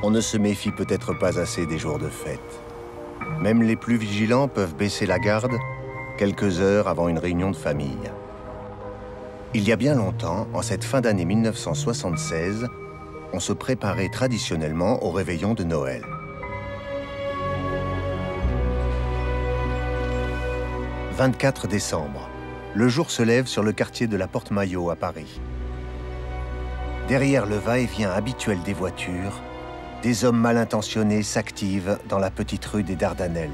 On ne se méfie peut-être pas assez des jours de fête. Même les plus vigilants peuvent baisser la garde quelques heures avant une réunion de famille. Il y a bien longtemps, en cette fin d'année 1976, on se préparait traditionnellement au réveillon de Noël. « 24 décembre. Le jour se lève sur le quartier de la Porte-Maillot à Paris. Derrière le va-et-vient habituel des voitures, des hommes mal intentionnés s'activent dans la petite rue des Dardanelles.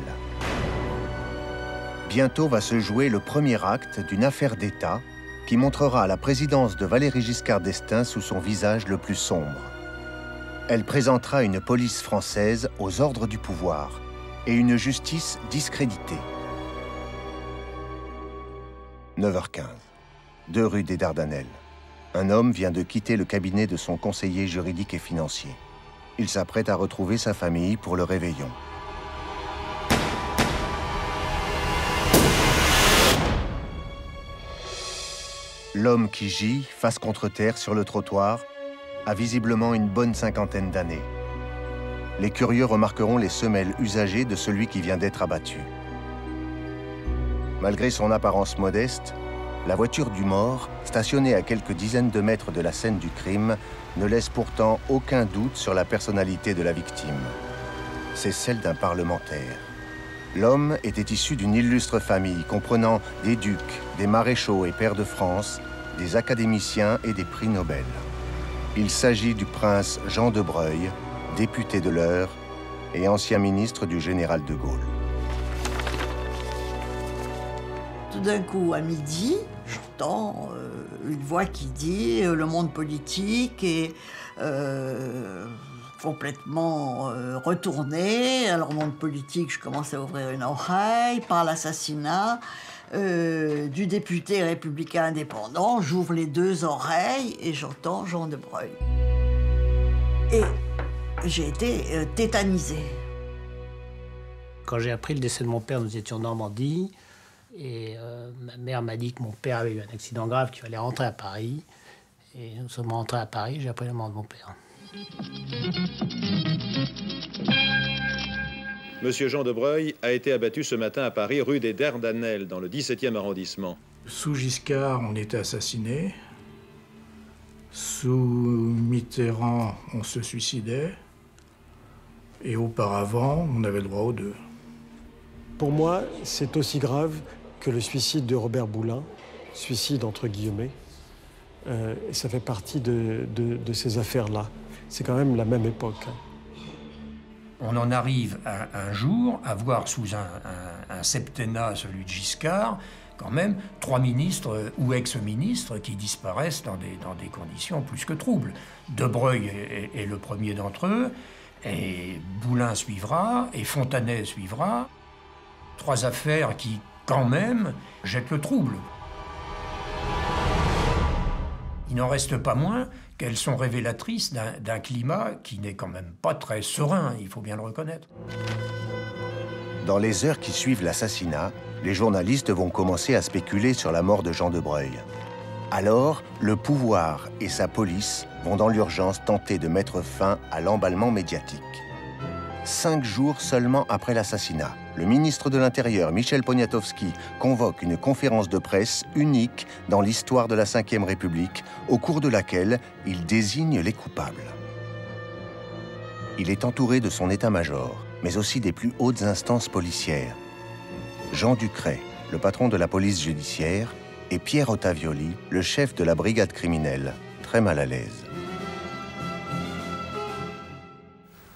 Bientôt va se jouer le premier acte d'une affaire d'État qui montrera la présidence de Valéry Giscard d'Estaing sous son visage le plus sombre. Elle présentera une police française aux ordres du pouvoir et une justice discréditée. 9h15, 2 rue des Dardanelles. Un homme vient de quitter le cabinet de son conseiller juridique et financier. Il s'apprête à retrouver sa famille pour le réveillon. L'homme qui gît, face contre terre sur le trottoir, a visiblement une bonne cinquantaine d'années. Les curieux remarqueront les semelles usagées de celui qui vient d'être abattu. Malgré son apparence modeste, la voiture du mort, stationnée à quelques dizaines de mètres de la scène du crime, ne laisse pourtant aucun doute sur la personnalité de la victime. C'est celle d'un parlementaire. L'homme était issu d'une illustre famille comprenant des ducs, des maréchaux et pairs de France, des académiciens et des prix Nobel. Il s'agit du prince Jean de Breuil, député de l'Eure et ancien ministre du général de Gaulle. Tout d'un coup, à midi, j'entends une voix qui dit « Le monde politique est complètement retourné. » Alors, le monde politique, je commence à ouvrir une oreille par l'assassinat du député républicain indépendant. J'ouvre les deux oreilles et j'entends Jean de Breuil. Et j'ai été tétanisée. Quand j'ai appris le décès de mon père, nous étions en Normandie. Et ma mère m'a dit que mon père avait eu un accident grave, qu'il fallait rentrer à Paris. Et nous sommes rentrés à Paris, j'ai appris la mort de mon père. Monsieur Jean de Breuil a été abattu ce matin à Paris, rue des Dardanelles, dans le 17e arrondissement. Sous Giscard, on était assassiné. Sous Mitterrand, on se suicidait. Et auparavant, on avait le droit aux deux. Pour moi, c'est aussi grave que le suicide de Robert Boulin, suicide entre guillemets. Et ça fait partie de ces affaires-là. C'est quand même la même époque. On en arrive un jour à voir sous un septennat, celui de Giscard, quand même 3 ministres ou ex-ministres qui disparaissent dans des conditions plus que troubles. De Breuil est le premier d'entre eux, et Boulin suivra, et Fontanet suivra. 3 affaires qui, quand même, jettent le trouble. Il n'en reste pas moins qu'elles sont révélatrices d'un climat qui n'est quand même pas très serein, il faut bien le reconnaître. Dans les heures qui suivent l'assassinat, les journalistes vont commencer à spéculer sur la mort de Jean de Breuil. Alors, le pouvoir et sa police vont dans l'urgence tenter de mettre fin à l'emballement médiatique. 5 jours seulement après l'assassinat, le ministre de l'Intérieur, Michel Poniatowski, convoque une conférence de presse unique dans l'histoire de la Ve République, au cours de laquelle il désigne les coupables. Il est entouré de son état-major, mais aussi des plus hautes instances policières. Jean Ducret, le patron de la police judiciaire, et Pierre Ottavioli, le chef de la brigade criminelle, très mal à l'aise.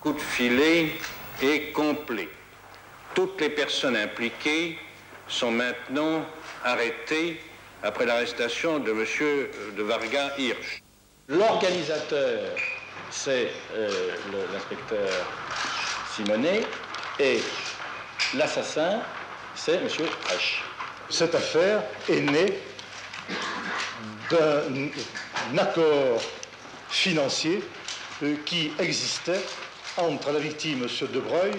Coup de filet est complet. Toutes les personnes impliquées sont maintenant arrêtées après l'arrestation de M. de Varga-Hirsch. L'organisateur, c'est l'inspecteur Simonet, et l'assassin, c'est M. H. Cette affaire est née d'un accord financier qui existait entre la victime, M. de Breuil,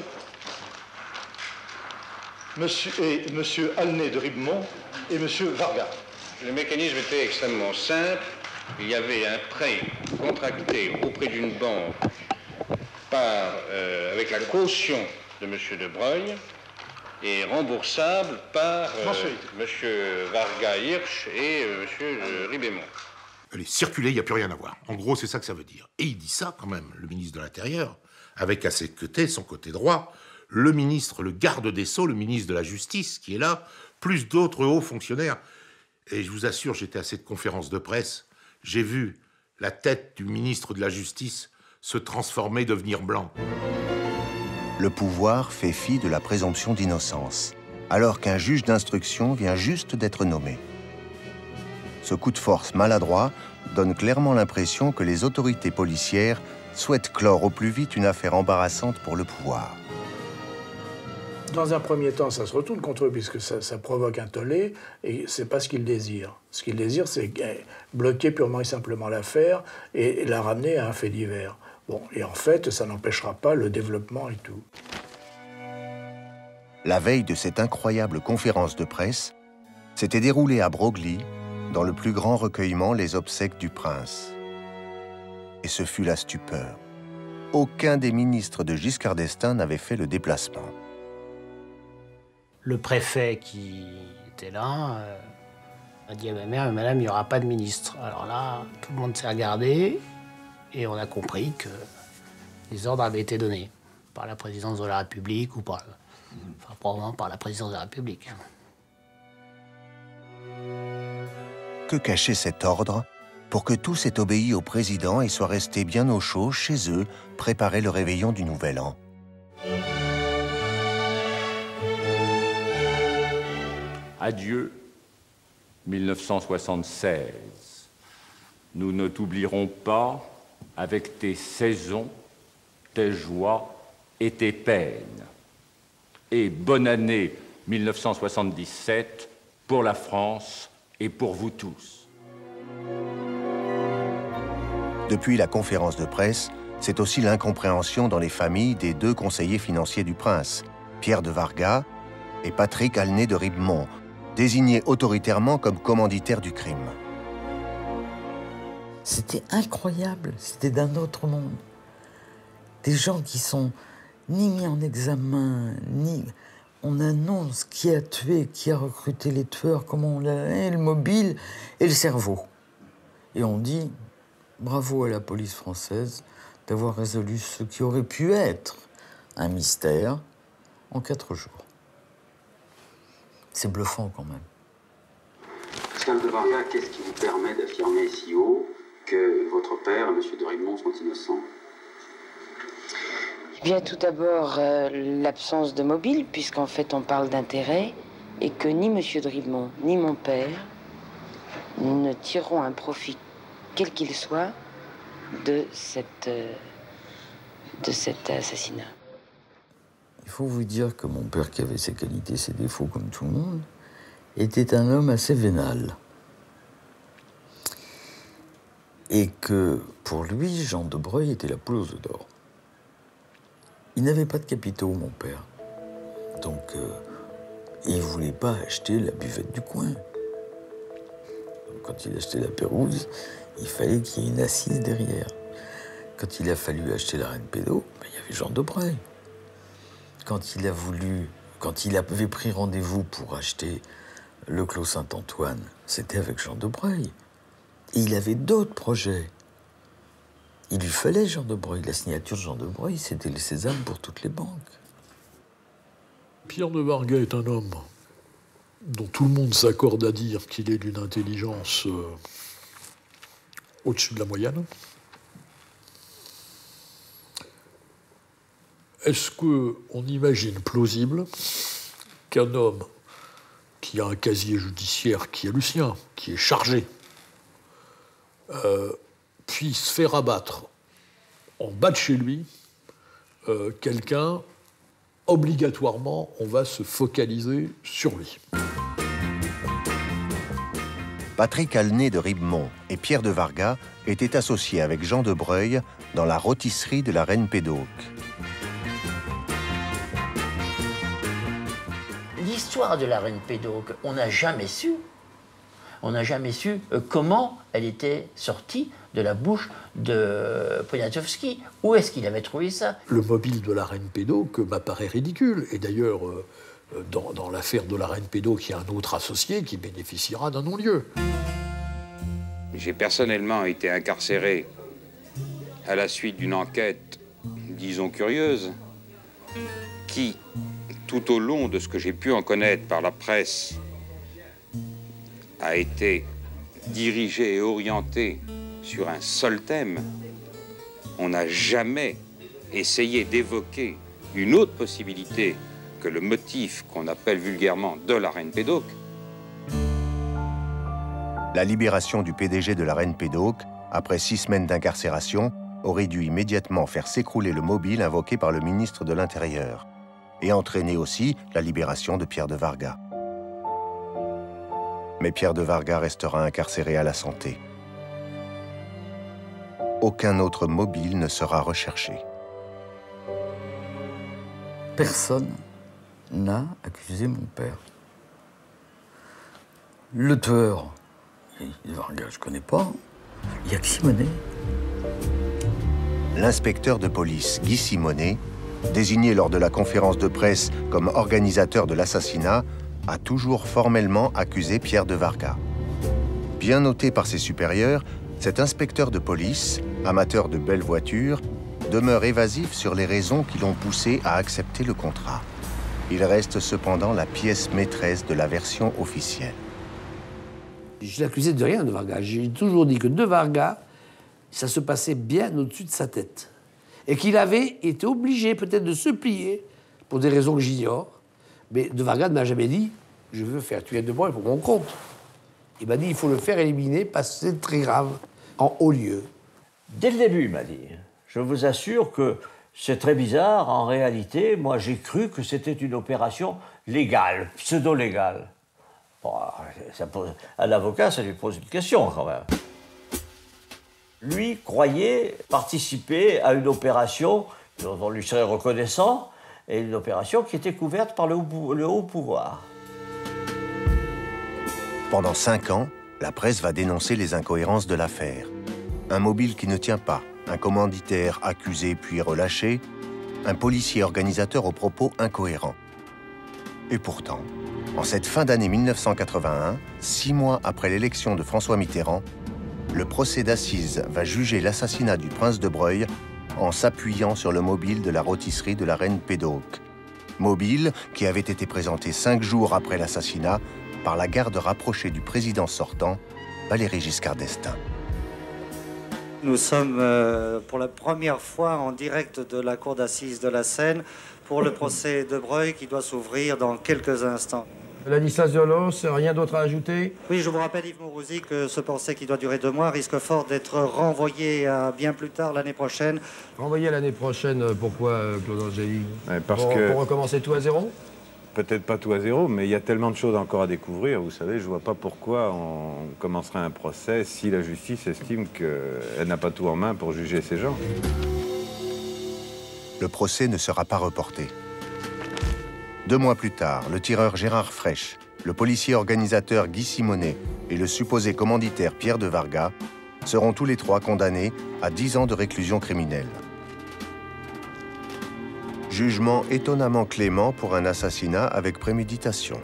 et M. Alnet de Ribemont et M. Varga. Le mécanisme était extrêmement simple. Il y avait un prêt contracté auprès d'une banque avec la caution de M. de Broglie et remboursable par M. Varga Hirsch et M. Ribémont. Allez, circuler, il n'y a plus rien à voir. En gros, c'est ça que ça veut dire. Et il dit ça, quand même, le ministre de l'Intérieur, avec à ses côtés, son côté droit, le ministre, le garde des Sceaux, le ministre de la Justice, qui est là, plus d'autres hauts fonctionnaires. Et je vous assure, j'étais à cette conférence de presse, j'ai vu la tête du ministre de la Justice se transformer, devenir blanc. Le pouvoir fait fi de la présomption d'innocence, alors qu'un juge d'instruction vient juste d'être nommé. Ce coup de force maladroit donne clairement l'impression que les autorités policières souhaitent clore au plus vite une affaire embarrassante pour le pouvoir. Dans un premier temps, ça se retourne contre eux, puisque ça provoque un tollé, et c'est pas ce qu'ils désirent. Ce qu'ils désirent, c'est bloquer purement et simplement l'affaire et la ramener à un fait divers. Bon, et en fait, ça n'empêchera pas le développement et tout. La veille de cette incroyable conférence de presse, s'était déroulé à Broglie, dans le plus grand recueillement, les obsèques du prince. Et ce fut la stupeur. Aucun des ministres de Giscard d'Estaing n'avait fait le déplacement. Le préfet qui était là a dit à ma mère, madame, il n'y aura pas de ministre. Alors là, tout le monde s'est regardé et on a compris que les ordres avaient été donnés par la présidence de la République ou par, enfin, probablement par la présidence de la République. Que cachait cet ordre pour que tous aient obéi au président et soient restés bien au chaud chez eux, préparer le réveillon du Nouvel An? Adieu, 1976. Nous ne t'oublierons pas avec tes saisons, tes joies et tes peines. Et bonne année 1977 pour la France et pour vous tous. Depuis la conférence de presse, c'est aussi l'incompréhension dans les familles des deux conseillers financiers du prince, Pierre de Varga et Patrick Alnet de Ribemont, désignés autoritairement comme commanditaires du crime. C'était incroyable, c'était d'un autre monde. Des gens qui sont ni mis en examen, ni... On annonce qui a tué, qui a recruté les tueurs, comment on l'a... le mobile et le cerveau. Et on dit, bravo à la police française d'avoir résolu ce qui aurait pu être un mystère en 4 jours. C'est bluffant quand même. Pascal de Varga, qu'est-ce qui vous permet d'affirmer si haut que votre père et M. de Ribemont sont innocents? Bien, tout d'abord, l'absence de mobile, puisqu'en fait on parle d'intérêt, et que ni M. de Ribemont, ni mon père ne tireront un profit, quel qu'il soit, de cet assassinat. Il faut vous dire que mon père, qui avait ses qualités, ses défauts comme tout le monde, était un homme assez vénal. Et que, pour lui, Jean de Breuil était la poule aux œufs d'or. Il n'avait pas de capitaux, mon père. Donc, il ne voulait pas acheter la buvette du coin. Donc, quand il achetait la Pérouse, il fallait qu'il y ait une assise derrière. Quand il a fallu acheter la Reine Pédo, il y avait Jean de Breuil. Quand il avait pris rendez-vous pour acheter le Clos Saint-Antoine, c'était avec Jean de Breuil. Et il avait d'autres projets. Il lui fallait Jean de Breuil. La signature de Jean de Breuil, c'était le sésame pour toutes les banques. Pierre de Varga est un homme dont tout le monde s'accorde à dire qu'il est d'une intelligence au-dessus de la moyenne. Est-ce qu'on imagine plausible qu'un homme qui a un casier judiciaire qui est le sien, qui est chargé, puisse faire abattre en bas de chez lui quelqu'un, obligatoirement, on va se focaliser sur lui. Patrick Alnet de Ribemont et Pierre de Varga étaient associés avec Jean de Breuil dans la rôtisserie de la Reine Pédoc. L'histoire de la Reine Pédoc, on n'a jamais su. On n'a jamais su comment elle était sortie de la bouche de Poniatowski. Où est-ce qu'il avait trouvé ça? Le mobile de la reine Pédoc m'apparaît ridicule. Et d'ailleurs, dans l'affaire de la reine Pédoc, il y a un autre associé qui bénéficiera d'un non-lieu. J'ai personnellement été incarcéré à la suite d'une enquête, disons curieuse, qui, tout au long de ce que j'ai pu en connaître par la presse, a été dirigée et orientée sur un seul thème. On n'a jamais essayé d'évoquer une autre possibilité que le motif qu'on appelle vulgairement de la reine Pédoc. La libération du PDG de la reine Pédoc, après 6 semaines d'incarcération, aurait dû immédiatement faire s'écrouler le mobile invoqué par le ministre de l'Intérieur et entraîner aussi la libération de Pierre de Vargas. Mais Pierre de Vargas restera incarcéré à la santé. Aucun autre mobile ne sera recherché. Personne n'a accusé mon père. Le tueur, Vargas, je ne connais pas. Il y a que Simonet. L'inspecteur de police Guy Simonet, désigné lors de la conférence de presse comme organisateur de l'assassinat, a toujours formellement accusé Pierre de Vargas. Bien noté par ses supérieurs, cet inspecteur de police, amateur de belles voitures, demeure évasif sur les raisons qui l'ont poussé à accepter le contrat. Il reste cependant la pièce maîtresse de la version officielle. Je l'accusais de rien, de Vargas. J'ai toujours dit que de Vargas, ça se passait bien au-dessus de sa tête. Et qu'il avait été obligé peut-être de se plier, pour des raisons que j'ignore. Mais de Vargas ne m'a jamais dit « je veux faire tuer de Broglie pour mon compte ». Il m'a dit « il faut le faire éliminer parce que c'est très grave, en haut lieu ». Dès le début, il m'a dit. Je vous assure que c'est très bizarre. En réalité, moi, j'ai cru que c'était une opération légale, pseudo-légale. Bon, à l'avocat, ça lui pose une question, quand même. Lui croyait participer à une opération dont on lui serait reconnaissant, et une opération qui était couverte par le haut pouvoir. Pendant 5 ans, la presse va dénoncer les incohérences de l'affaire. Un mobile qui ne tient pas, un commanditaire accusé puis relâché, un policier organisateur aux propos incohérents. Et pourtant, en cette fin d'année 1981, 6 mois après l'élection de François Mitterrand, le procès d'assises va juger l'assassinat du prince de Broglie en s'appuyant sur le mobile de la rôtisserie de la reine Pédoc. Mobile qui avait été présenté 5 jours après l'assassinat par la garde rapprochée du président sortant, Valéry Giscard d'Estaing. Nous sommes pour la première fois en direct de la cour d'assises de la Seine pour le procès de Broglie qui doit s'ouvrir dans quelques instants. Ladislas, rien d'autre à ajouter? Oui, je vous rappelle, Yves Mourouzi, que ce procès qui doit durer 2 mois risque fort d'être renvoyé à bien plus tard l'année prochaine. Renvoyé l'année prochaine, pourquoi, Claude Angéli? Pour recommencer tout à zéro? Peut-être pas tout à zéro, mais il y a tellement de choses encore à découvrir. Vous savez, je vois pas pourquoi on commencerait un procès si la justice estime qu'elle n'a pas tout en main pour juger ces gens. Le procès ne sera pas reporté. 2 mois plus tard, le tireur Gérard Frêche, le policier organisateur Guy Simonet et le supposé commanditaire Pierre de Vargas seront tous les 3 condamnés à 10 ans de réclusion criminelle. Jugement étonnamment clément pour un assassinat avec préméditation.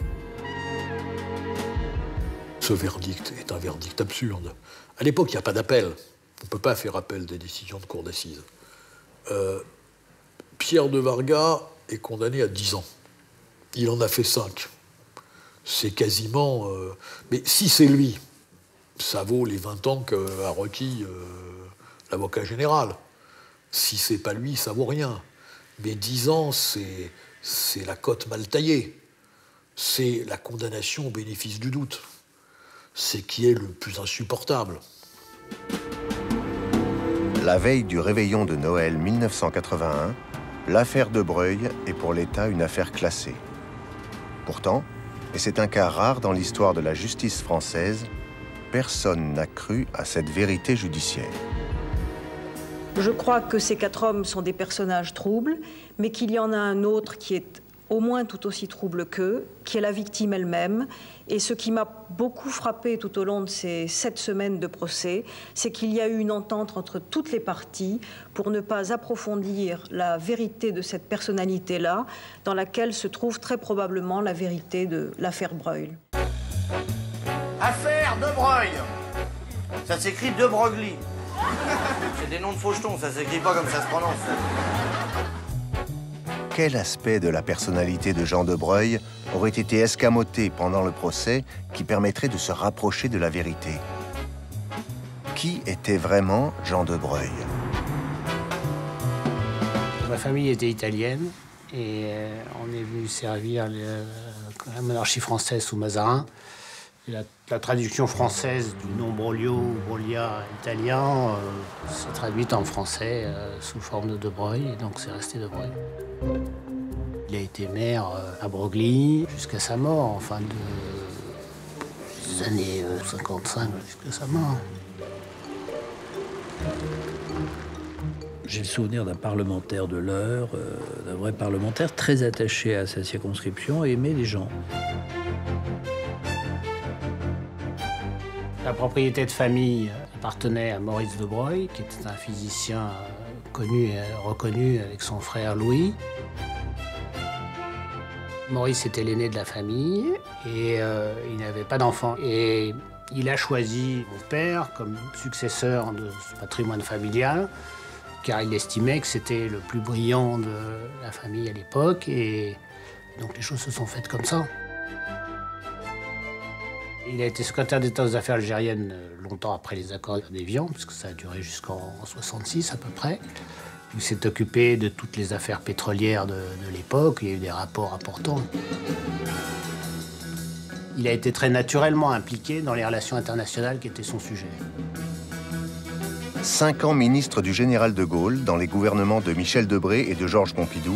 Ce verdict est un verdict absurde. À l'époque, il n'y a pas d'appel. On ne peut pas faire appel des décisions de cour d'assises. Pierre de Vargas est condamné à 10 ans. Il en a fait 5. C'est quasiment... Mais si c'est lui, ça vaut les 20 ans qu'a requis l'avocat général. Si c'est pas lui, ça vaut rien. Mais 10 ans, c'est la cote mal taillée. C'est la condamnation au bénéfice du doute. C'est qui est le plus insupportable. La veille du réveillon de Noël 1981, l'affaire de Broglie est pour l'État une affaire classée. Pourtant, et c'est un cas rare dans l'histoire de la justice française, personne n'a cru à cette vérité judiciaire. Je crois que ces 4 hommes sont des personnages troubles, mais qu'il y en a un autre qui est au moins tout aussi trouble qu'eux, qui est la victime elle-même. Et ce qui m'a beaucoup frappé tout au long de ces 7 semaines de procès, c'est qu'il y a eu une entente entre toutes les parties pour ne pas approfondir la vérité de cette personnalité-là, dans laquelle se trouve très probablement la vérité de l'affaire Breuil. Affaire de Breuil. Ça s'écrit de Broglie. C'est des noms de fauchetons, ça s'écrit pas comme ça se prononce. Quel aspect de la personnalité de Jean de Breuil aurait été escamoté pendant le procès qui permettrait de se rapprocher de la vérité? Qui était vraiment Jean de Breuil? Ma famille était italienne et on est venu servir la monarchie française sous Mazarin. La traduction française du nom Broglio ou Broglia italien s'est traduite en français sous forme de Breuil, et donc c'est resté de Breuil. Il a été maire à Broglie jusqu'à sa mort, en fin des années 55 jusqu'à sa mort. J'ai le souvenir d'un parlementaire de l'heure, d'un vrai parlementaire très attaché à sa circonscription et aimait les gens. La propriété de famille appartenait à Maurice de Breuil, qui était un physicien connu et reconnu avec son frère Louis. Maurice était l'aîné de la famille et il n'avait pas d'enfant. Et il a choisi mon père comme successeur de ce patrimoine familial, car il estimait que c'était le plus brillant de la famille à l'époque, et donc les choses se sont faites comme ça. Il a été secrétaire d'État aux affaires algériennes longtemps après les accords d'Évian, puisque ça a duré jusqu'en 1966 à peu près. Il s'est occupé de toutes les affaires pétrolières de l'époque, il y a eu des rapports importants. Il a été très naturellement impliqué dans les relations internationales qui étaient son sujet. 5 ans ministre du général de Gaulle dans les gouvernements de Michel Debré et de Georges Pompidou,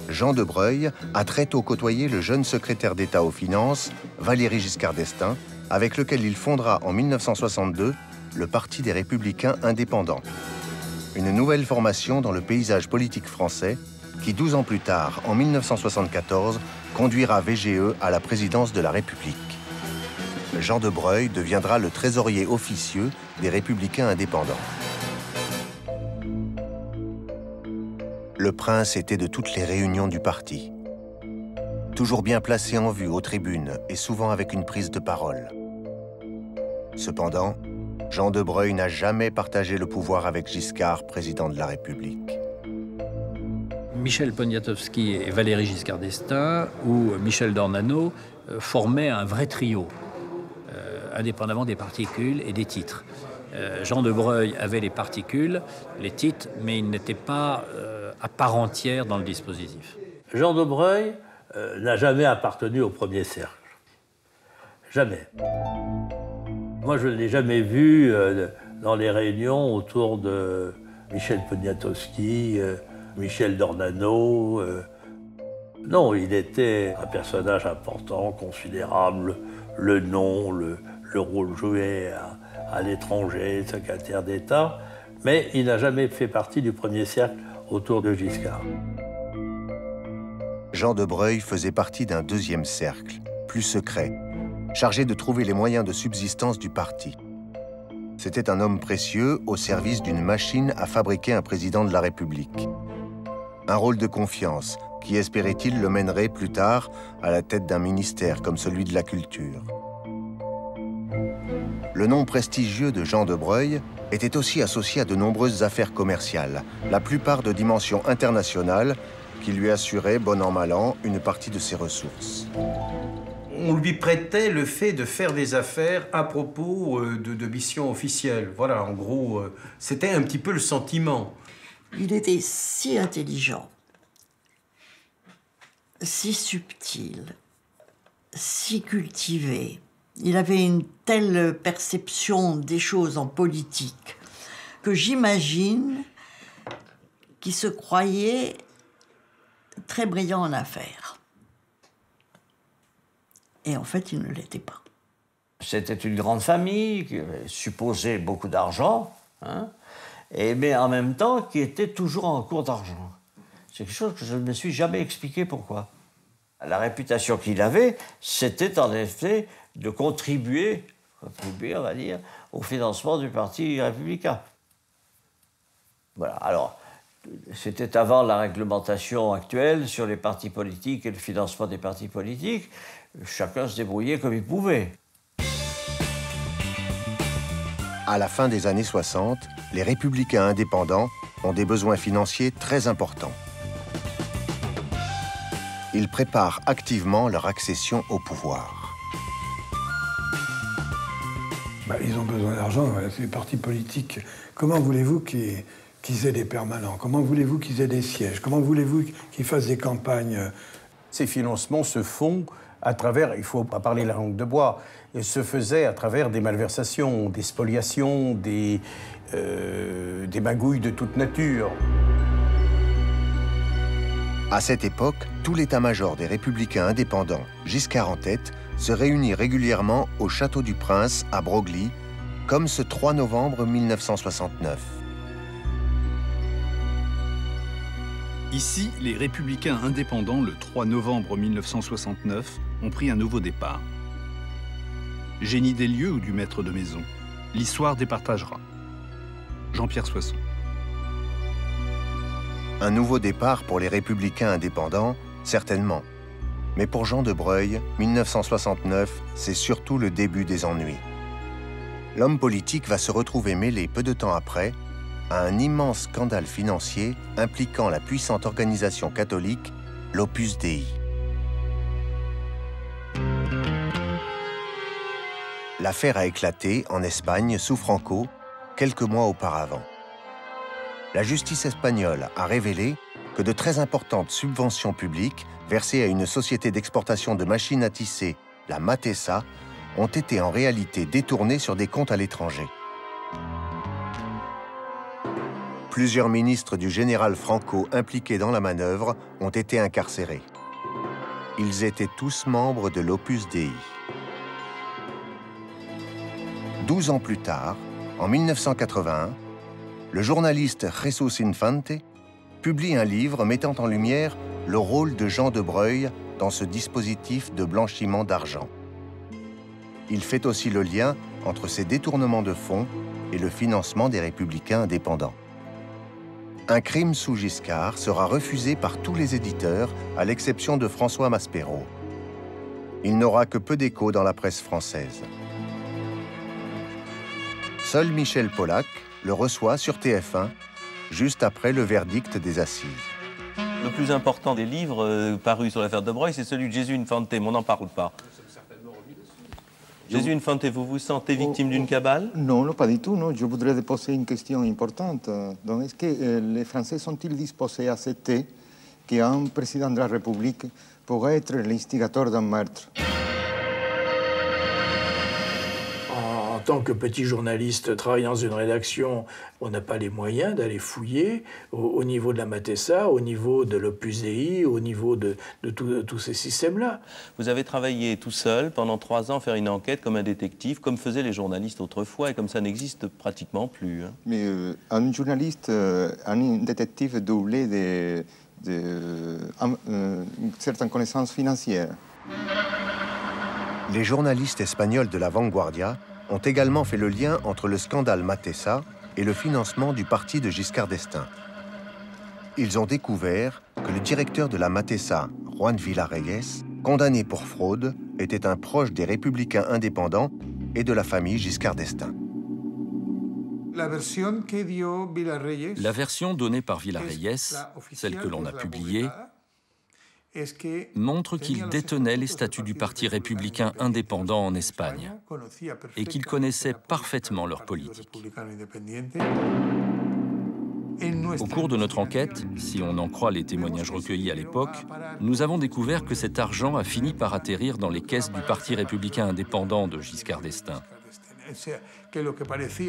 Jean de Breuil a très tôt côtoyé le jeune secrétaire d'État aux Finances, Valéry Giscard d'Estaing, avec lequel il fondera en 1962 le Parti des Républicains indépendants. Une nouvelle formation dans le paysage politique français qui, 12 ans plus tard, en 1974, conduira VGE à la présidence de la République. Jean de Breuil deviendra le trésorier officieux des Républicains indépendants. Le prince était de toutes les réunions du parti. Toujours bien placé en vue aux tribunes et souvent avec une prise de parole. Cependant, Jean de Breuil n'a jamais partagé le pouvoir avec Giscard, président de la République. Michel Poniatowski et Valéry Giscard d'Estaing ou Michel Dornano formaient un vrai trio, indépendamment des particules et des titres. Jean de Breuil avait les particules, les titres, mais il n'était pas à part entière dans le dispositif. Jean de Breuil n'a jamais appartenu au premier cercle. Jamais. Moi, je ne l'ai jamais vu dans les réunions autour de Michel Poniatowski, Michel Dornano. Non, il était un personnage important, considérable, le nom, le rôle joué à l'étranger, secrétaire d'État, mais il n'a jamais fait partie du premier cercle autour de Giscard. Jean de Breuil faisait partie d'un deuxième cercle, plus secret, chargé de trouver les moyens de subsistance du parti. C'était un homme précieux au service d'une machine à fabriquer un président de la République. Un rôle de confiance qui, espérait-il, le mènerait plus tard à la tête d'un ministère comme celui de la culture. Le nom prestigieux de Jean de Breuil était aussi associé à de nombreuses affaires commerciales, la plupart de dimension internationale, qui lui assuraient, bon an mal an, une partie de ses ressources. On lui prêtait le fait de faire des affaires à propos de missions officielles. Voilà, en gros, c'était un petit peu le sentiment. Il était si intelligent, si subtil, si cultivé. Il avait une telle perception des choses en politique que j'imagine qu'il se croyait très brillant en affaires. Et en fait, il ne l'était pas. C'était une grande famille qui supposait beaucoup d'argent, hein, mais en même temps qui était toujours en cours d'argent. C'est quelque chose que je ne me suis jamais expliqué pourquoi. La réputation qu'il avait, c'était en effet de contribuer, on va dire, au financement du Parti républicain. Voilà. Alors, c'était avant la réglementation actuelle sur les partis politiques et le financement des partis politiques. Chacun se débrouillait comme il pouvait. À la fin des années 60, les républicains indépendants ont des besoins financiers très importants. Ils préparent activement leur accession au pouvoir. Ils ont besoin d'argent, ces partis politiques. Comment voulez-vous qu'ils aient des permanents? Comment voulez-vous qu'ils aient des sièges? Comment voulez-vous qu'ils fassent des campagnes? Ces financements se font à travers, il ne faut pas parler la langue de bois, se faisaient à travers des malversations, des spoliations, des magouilles de toute nature. À cette époque, tout l'état-major des Républicains indépendants, Giscard en tête, se réunit régulièrement au Château du Prince à Broglie, comme ce 3 novembre 1969. Ici, les Républicains indépendants, le 3 novembre 1969, ont pris un nouveau départ. Génie des lieux ou du maître de maison, l'histoire départagera. Jean-Pierre Soisson. Un nouveau départ pour les Républicains indépendants, certainement. Mais pour Jean de Breuil, 1969, c'est surtout le début des ennuis. L'homme politique va se retrouver mêlé peu de temps après à un immense scandale financier impliquant la puissante organisation catholique, l'Opus Dei. L'affaire a éclaté en Espagne sous Franco quelques mois auparavant. La justice espagnole a révélé que de très importantes subventions publiques versées à une société d'exportation de machines à tisser, la Matesa, ont été en réalité détournées sur des comptes à l'étranger. Plusieurs ministres du général Franco impliqués dans la manœuvre ont été incarcérés. Ils étaient tous membres de l'Opus Dei. 12 ans plus tard, en 1981, le journaliste Jesus Infante publie un livre mettant en lumière le rôle de Jean de Breuil dans ce dispositif de blanchiment d'argent. Il fait aussi le lien entre ces détournements de fonds et le financement des républicains indépendants. Un crime sous Giscard sera refusé par tous les éditeurs, à l'exception de François Maspero. Il n'aura que peu d'écho dans la presse française. Seul Michel Pollack le reçoit sur TF1, juste après le verdict des assises. Le plus important des livres parus sur l'affaire de Breuil, c'est celui de Jésus Infante, mais on n'en parle pas. Jésus Infante, vous vous sentez victime d'une cabale? Non, non, pas du tout. Non. Je voudrais poser une question importante. Est-ce que les Français sont-ils disposés à accepter qu'un président de la République pourrait être l'instigateur d'un meurtre? En tant que petit journaliste travaillant dans une rédaction, on n'a pas les moyens d'aller fouiller au niveau de la Matesa, au niveau de l'Opus Dei, au niveau de tous ces systèmes-là. Vous avez travaillé tout seul pendant 3 ans, faire une enquête comme un détective, comme faisaient les journalistes autrefois, et comme ça n'existe pratiquement plus. Hein. Mais un journaliste, un détective doublé certaines connaissances financières. Les journalistes espagnols de la Vanguardia ont également fait le lien entre le scandale Matesa et le financement du parti de Giscard d'Estaing. Ils ont découvert que le directeur de la Matesa, Juan Villarreyes, condamné pour fraude, était un proche des républicains indépendants et de la famille Giscard d'Estaing. La version donnée par Villarreyes, celle que l'on a publiée, montre qu'il détenait les statuts du Parti républicain indépendant en Espagne et qu'il connaissait parfaitement leur politique. Au cours de notre enquête, si on en croit les témoignages recueillis à l'époque, nous avons découvert que cet argent a fini par atterrir dans les caisses du Parti républicain indépendant de Giscard d'Estaing.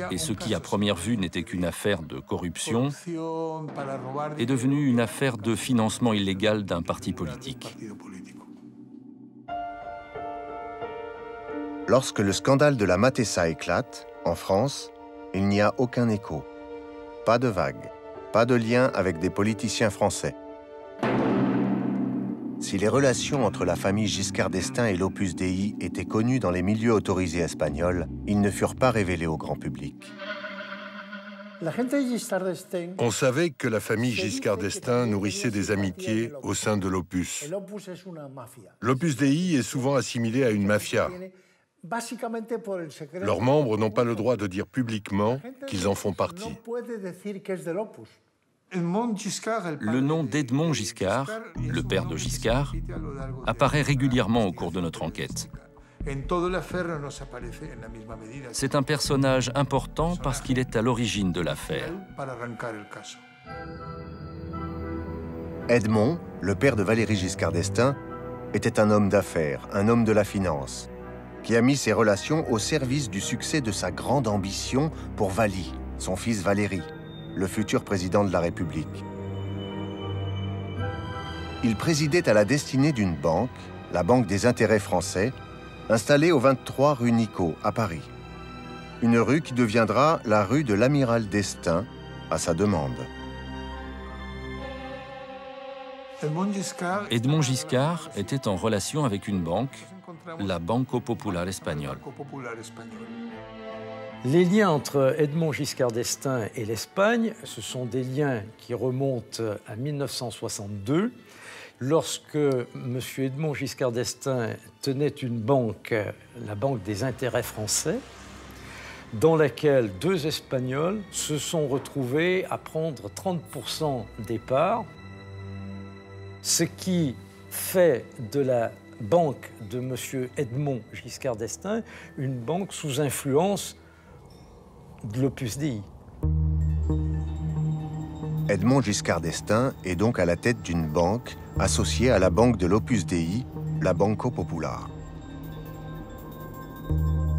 Et ce qui, à première vue, n'était qu'une affaire de corruption, est devenu une affaire de financement illégal d'un parti politique. Lorsque le scandale de la Matesa éclate, en France, il n'y a aucun écho. Pas de vague, pas de lien avec des politiciens français. Si les relations entre la famille Giscard d'Estaing et l'Opus Dei étaient connues dans les milieux autorisés espagnols, ils ne furent pas révélés au grand public. On savait que la famille Giscard d'Estaing nourrissait des amitiés au sein de l'Opus. L'Opus Dei est souvent assimilé à une mafia. Leurs membres n'ont pas le droit de dire publiquement qu'ils en font partie. Le nom d'Edmond Giscard, le père de Giscard, apparaît régulièrement au cours de notre enquête. C'est un personnage important parce qu'il est à l'origine de l'affaire. Edmond, le père de Valéry Giscard d'Estaing, était un homme d'affaires, un homme de la finance, qui a mis ses relations au service du succès de sa grande ambition pour Valy, son fils Valéry, le futur président de la République. Il présidait à la destinée d'une banque, la Banque des Intérêts Français, installée au 23 rue Nicot, à Paris. Une rue qui deviendra la rue de l'Amiral d'Estaing, à sa demande. Edmond Giscard était en relation avec une banque, la Banco Popular espagnole. Les liens entre Edmond Giscard d'Estaing et l'Espagne, ce sont des liens qui remontent à 1962, lorsque M. Edmond Giscard d'Estaing tenait une banque, la Banque des Intérêts Français, dans laquelle deux Espagnols se sont retrouvés à prendre 30% des parts, ce qui fait de la banque de M. Edmond Giscard d'Estaing une banque sous influence de l'Opus Dei. Edmond Giscard d'Estaing est donc à la tête d'une banque associée à la banque de l'Opus Dei, la Banco Popular.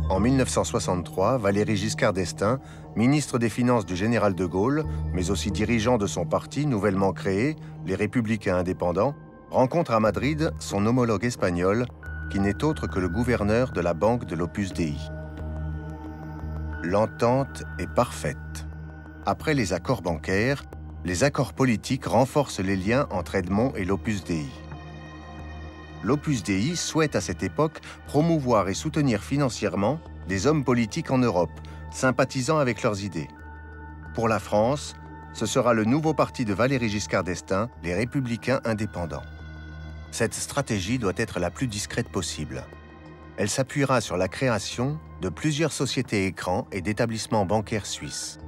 En 1963, Valéry Giscard d'Estaing, ministre des Finances du général de Gaulle, mais aussi dirigeant de son parti nouvellement créé, les Républicains indépendants, rencontre à Madrid son homologue espagnol, qui n'est autre que le gouverneur de la banque de l'Opus Dei. L'entente est parfaite. Après les accords bancaires, les accords politiques renforcent les liens entre Edmond et l'Opus Dei. L'Opus Dei souhaite à cette époque promouvoir et soutenir financièrement des hommes politiques en Europe, sympathisant avec leurs idées. Pour la France, ce sera le nouveau parti de Valéry Giscard d'Estaing, les Républicains indépendants. Cette stratégie doit être la plus discrète possible. Elle s'appuiera sur la création de plusieurs sociétés écrans et d'établissements bancaires suisses.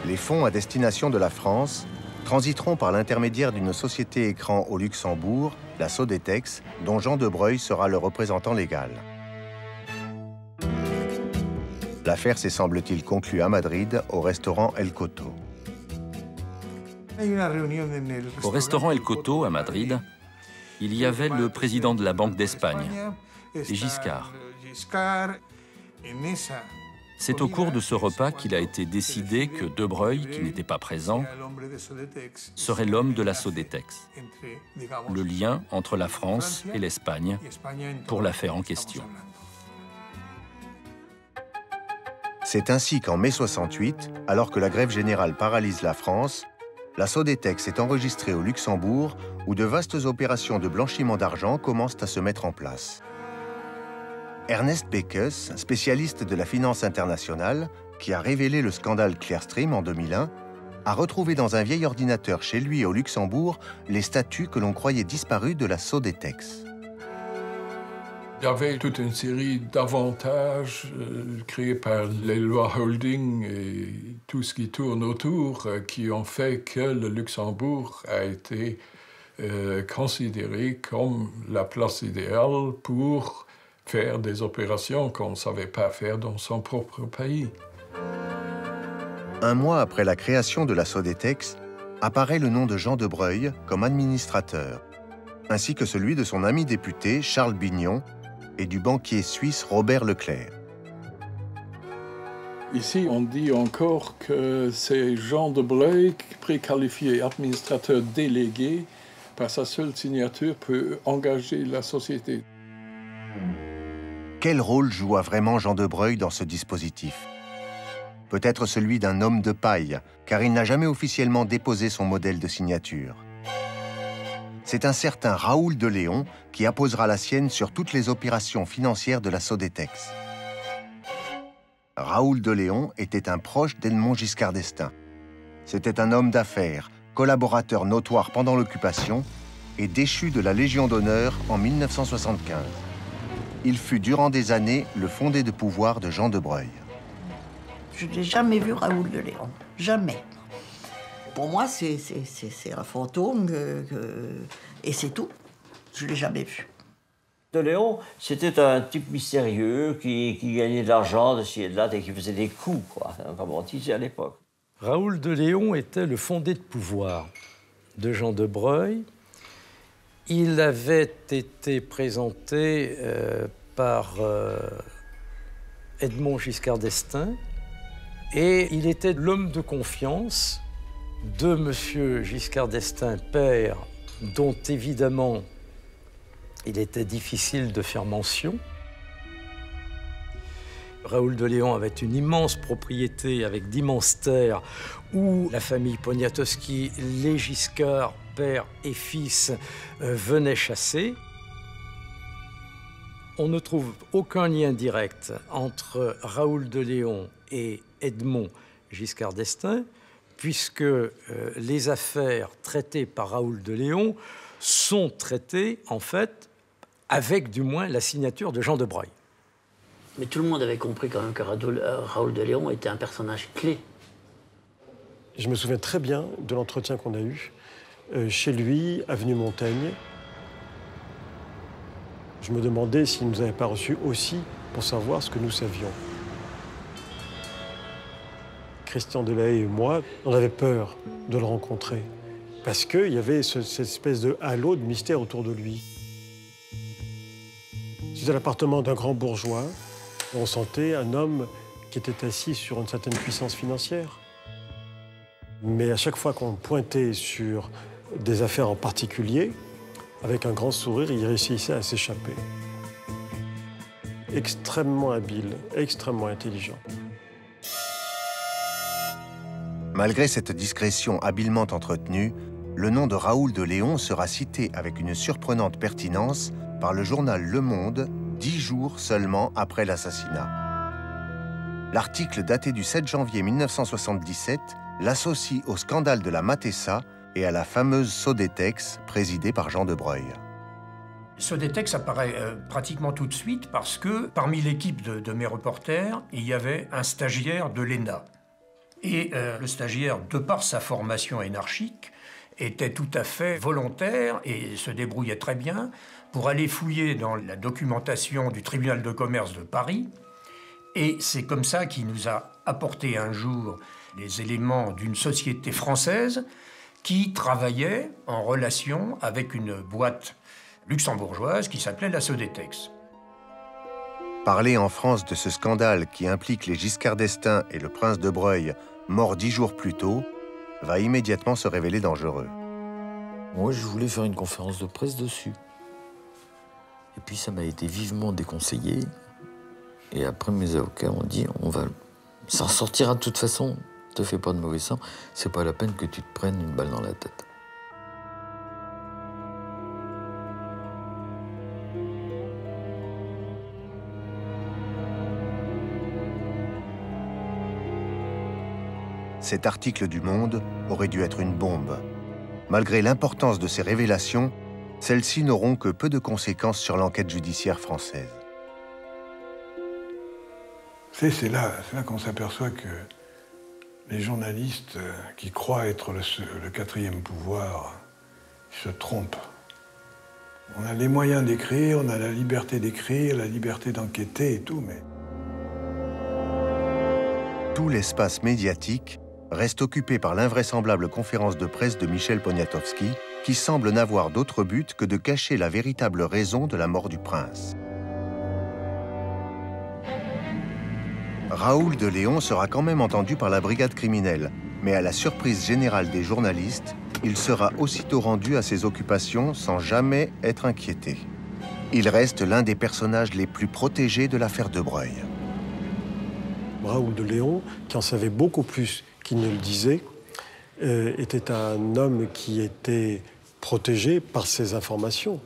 Les fonds à destination de la France transiteront par l'intermédiaire d'une société écran au Luxembourg, la Sodetex, dont Jean de Breuil sera le représentant légal. L'affaire s'est, semble-t-il, conclue à Madrid, au restaurant El Coto. Au restaurant El Coto, à Madrid, il y avait le président de la Banque d'Espagne, et Giscard. C'est au cours de ce repas qu'il a été décidé que De Breuil, qui n'était pas présent, serait l'homme de la Sodetex, le lien entre la France et l'Espagne pour l'affaire en question. C'est ainsi qu'en mai 68, alors que la grève générale paralyse la France, la Sodetex est enregistrée au Luxembourg, où de vastes opérations de blanchiment d'argent commencent à se mettre en place. Ernest Beckes, spécialiste de la finance internationale, qui a révélé le scandale Clearstream en 2001, a retrouvé dans un vieil ordinateur chez lui au Luxembourg les statuts que l'on croyait disparus de la Sodetex. Il y avait toute une série d'avantages créés par les lois holding et tout ce qui tourne autour qui ont fait que le Luxembourg a été considéré comme la place idéale pour faire des opérations qu'on ne savait pas faire dans son propre pays. Un mois après la création de la Sodetex, apparaît le nom de Jean de Breuil comme administrateur, ainsi que celui de son ami député Charles Bignon et du banquier suisse Robert Leclerc. Ici, on dit encore que c'est Jean de Breuil, préqualifié administrateur délégué, par sa seule signature peut engager la société. Quel rôle joua vraiment Jean de Breuil dans ce dispositif? Peut-être celui d'un homme de paille, car il n'a jamais officiellement déposé son modèle de signature. C'est un certain Raoul de Léon qui apposera la sienne sur toutes les opérations financières de la Sodétex. Raoul de Léon était un proche d'Edmond Giscard d'Estaing. C'était un homme d'affaires, collaborateur notoire pendant l'occupation et déchu de la Légion d'honneur en 1975. Il fut durant des années le fondé de pouvoir de Jean de Breuil. Je n'ai jamais vu Raoul de Léon, jamais. Pour moi, c'est un fantôme et c'est tout. Je ne l'ai jamais vu. De Léon, c'était un type mystérieux qui gagnait de l'argent de ci et de là et qui faisait des coups, quoi, comme on disait à l'époque. Raoul de Léon était le fondé de pouvoir de Jean de Breuil. Il avait été présenté par Edmond Giscard d'Estaing et il était l'homme de confiance de M. Giscard d'Estaing, père, dont évidemment il était difficile de faire mention. Raoul de Léon avait une immense propriété avec d'immenses terres où la famille Poniatowski, les Giscard, père et fils, venaient chasser. On ne trouve aucun lien direct entre Raoul de Léon et Edmond Giscard d'Estaing, puisque les affaires traitées par Raoul de Léon sont traitées, en fait, avec du moins la signature de Jean de Breuil. Mais tout le monde avait compris quand même que Raoul de Léon était un personnage clé. Je me souviens très bien de l'entretien qu'on a eu chez lui, avenue Montaigne. Je me demandais s'il ne nous avait pas reçus aussi pour savoir ce que nous savions. Christian Delahaye et moi, on avait peur de le rencontrer parce qu'il y avait cette espèce de halo de mystère autour de lui. C'était l'appartement d'un grand bourgeois. On sentait un homme qui était assis sur une certaine puissance financière. Mais à chaque fois qu'on pointait sur des affaires en particulier, avec un grand sourire, il réussissait à s'échapper. Extrêmement habile, extrêmement intelligent. Malgré cette discrétion habilement entretenue, le nom de Raoul de Léon sera cité avec une surprenante pertinence par le journal Le Monde 10 jours seulement après l'assassinat. L'article daté du 7 janvier 1977 l'associe au scandale de la Matessa et à la fameuse Sodétex présidée par Jean de Breuil. Sodétex apparaît pratiquement tout de suite parce que parmi l'équipe de mes reporters, il y avait un stagiaire de l'ENA. Et le stagiaire, de par sa formation énarchique, était tout à fait volontaire et se débrouillait très bien pour aller fouiller dans la documentation du tribunal de commerce de Paris. Et c'est comme ça qu'il nous a apporté un jour les éléments d'une société française qui travaillait en relation avec une boîte luxembourgeoise qui s'appelait la Sodétex. Parler en France de ce scandale qui implique les Giscard d'Estaing et le prince de Breuil, mort 10 jours plus tôt, va immédiatement se révéler dangereux. Moi, je voulais faire une conférence de presse dessus. Et puis, ça m'a été vivement déconseillé. Et après, mes avocats ont dit, on va s'en sortira de toute façon. Ne te fais pas de mauvais sang. C'est pas la peine que tu te prennes une balle dans la tête. Cet article du Monde aurait dû être une bombe. Malgré l'importance de ces révélations, celles-ci n'auront que peu de conséquences sur l'enquête judiciaire française. C'est là qu'on s'aperçoit que les journalistes qui croient être le quatrième pouvoir se trompent. On a les moyens d'écrire, on a la liberté d'écrire, la liberté d'enquêter et tout, mais... Tout l'espace médiatique reste occupé par l'invraisemblable conférence de presse de Michel Poniatowski, qui semble n'avoir d'autre but que de cacher la véritable raison de la mort du prince. Raoul de Léon sera quand même entendu par la brigade criminelle, mais à la surprise générale des journalistes, il sera aussitôt rendu à ses occupations sans jamais être inquiété. Il reste l'un des personnages les plus protégés de l'affaire de Breuil. Raoul de Léon, qui en savait beaucoup plus qu'il ne le disait, était un homme qui était protégé par ces informations,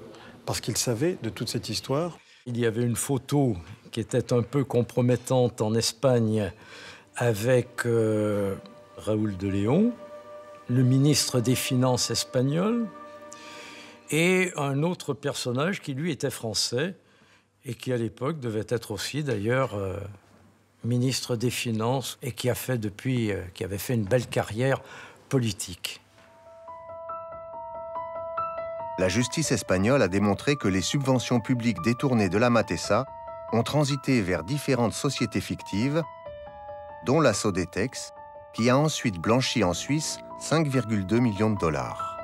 parce qu'il savait de toute cette histoire. Il y avait une photo qui était un peu compromettante en Espagne avec Raúl de León, le ministre des Finances espagnol, et un autre personnage qui, lui, était français et qui, à l'époque, devait être aussi, d'ailleurs, ministre des Finances et qui avait fait une belle carrière politique. La justice espagnole a démontré que les subventions publiques détournées de la Matesa ont transité vers différentes sociétés fictives, dont la Sodetex, qui a ensuite blanchi en Suisse 5,2 millions de dollars.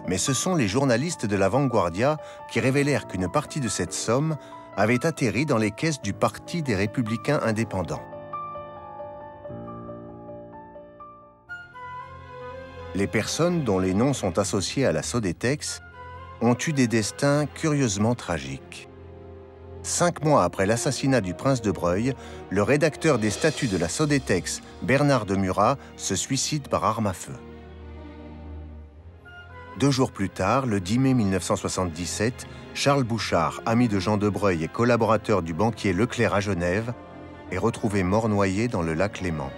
Mais ce sont les journalistes de la Vanguardia qui révélèrent qu'une partie de cette somme avait atterri dans les caisses du Parti des Républicains indépendants. Les personnes dont les noms sont associés à la Sodetex ont eu des destins curieusement tragiques. 5 mois après l'assassinat du prince de Breuil, le rédacteur des statuts de la Sodetex, Bernard de Murat, se suicide par arme à feu. 2 jours plus tard, le 10 mai 1977, Charles Bouchard, ami de Jean de Breuil et collaborateur du banquier Leclerc à Genève, est retrouvé mort noyé dans le lac Léman.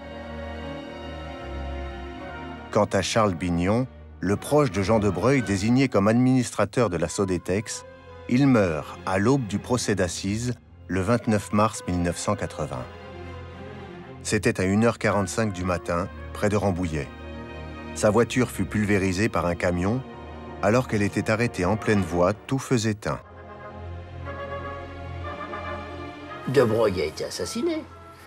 Quant à Charles Bignon, le proche de Jean de Breuil désigné comme administrateur de la Sodetex, il meurt à l'aube du procès d'assises le 29 mars 1980. C'était à 1h45 du matin, près de Rambouillet. Sa voiture fut pulvérisée par un camion, alors qu'elle était arrêtée en pleine voie, tout feu éteint. De Breuil a été assassiné.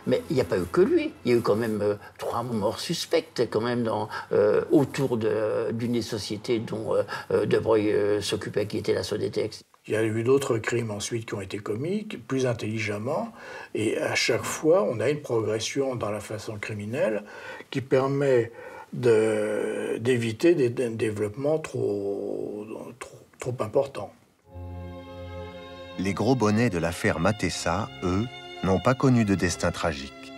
Mais il n'y a pas eu que lui. Il y a eu quand même 3 morts suspectes quand même autour d'une des sociétés dont De Breuil s'occupait, qui était la Sodetex. Il y a eu d'autres crimes ensuite qui ont été commis, plus intelligemment, et à chaque fois, on a une progression dans la façon criminelle qui permet d'éviter des développements trop importants. Les gros bonnets de l'affaire Matesa, eux, n'ont pas connu de destin tragique.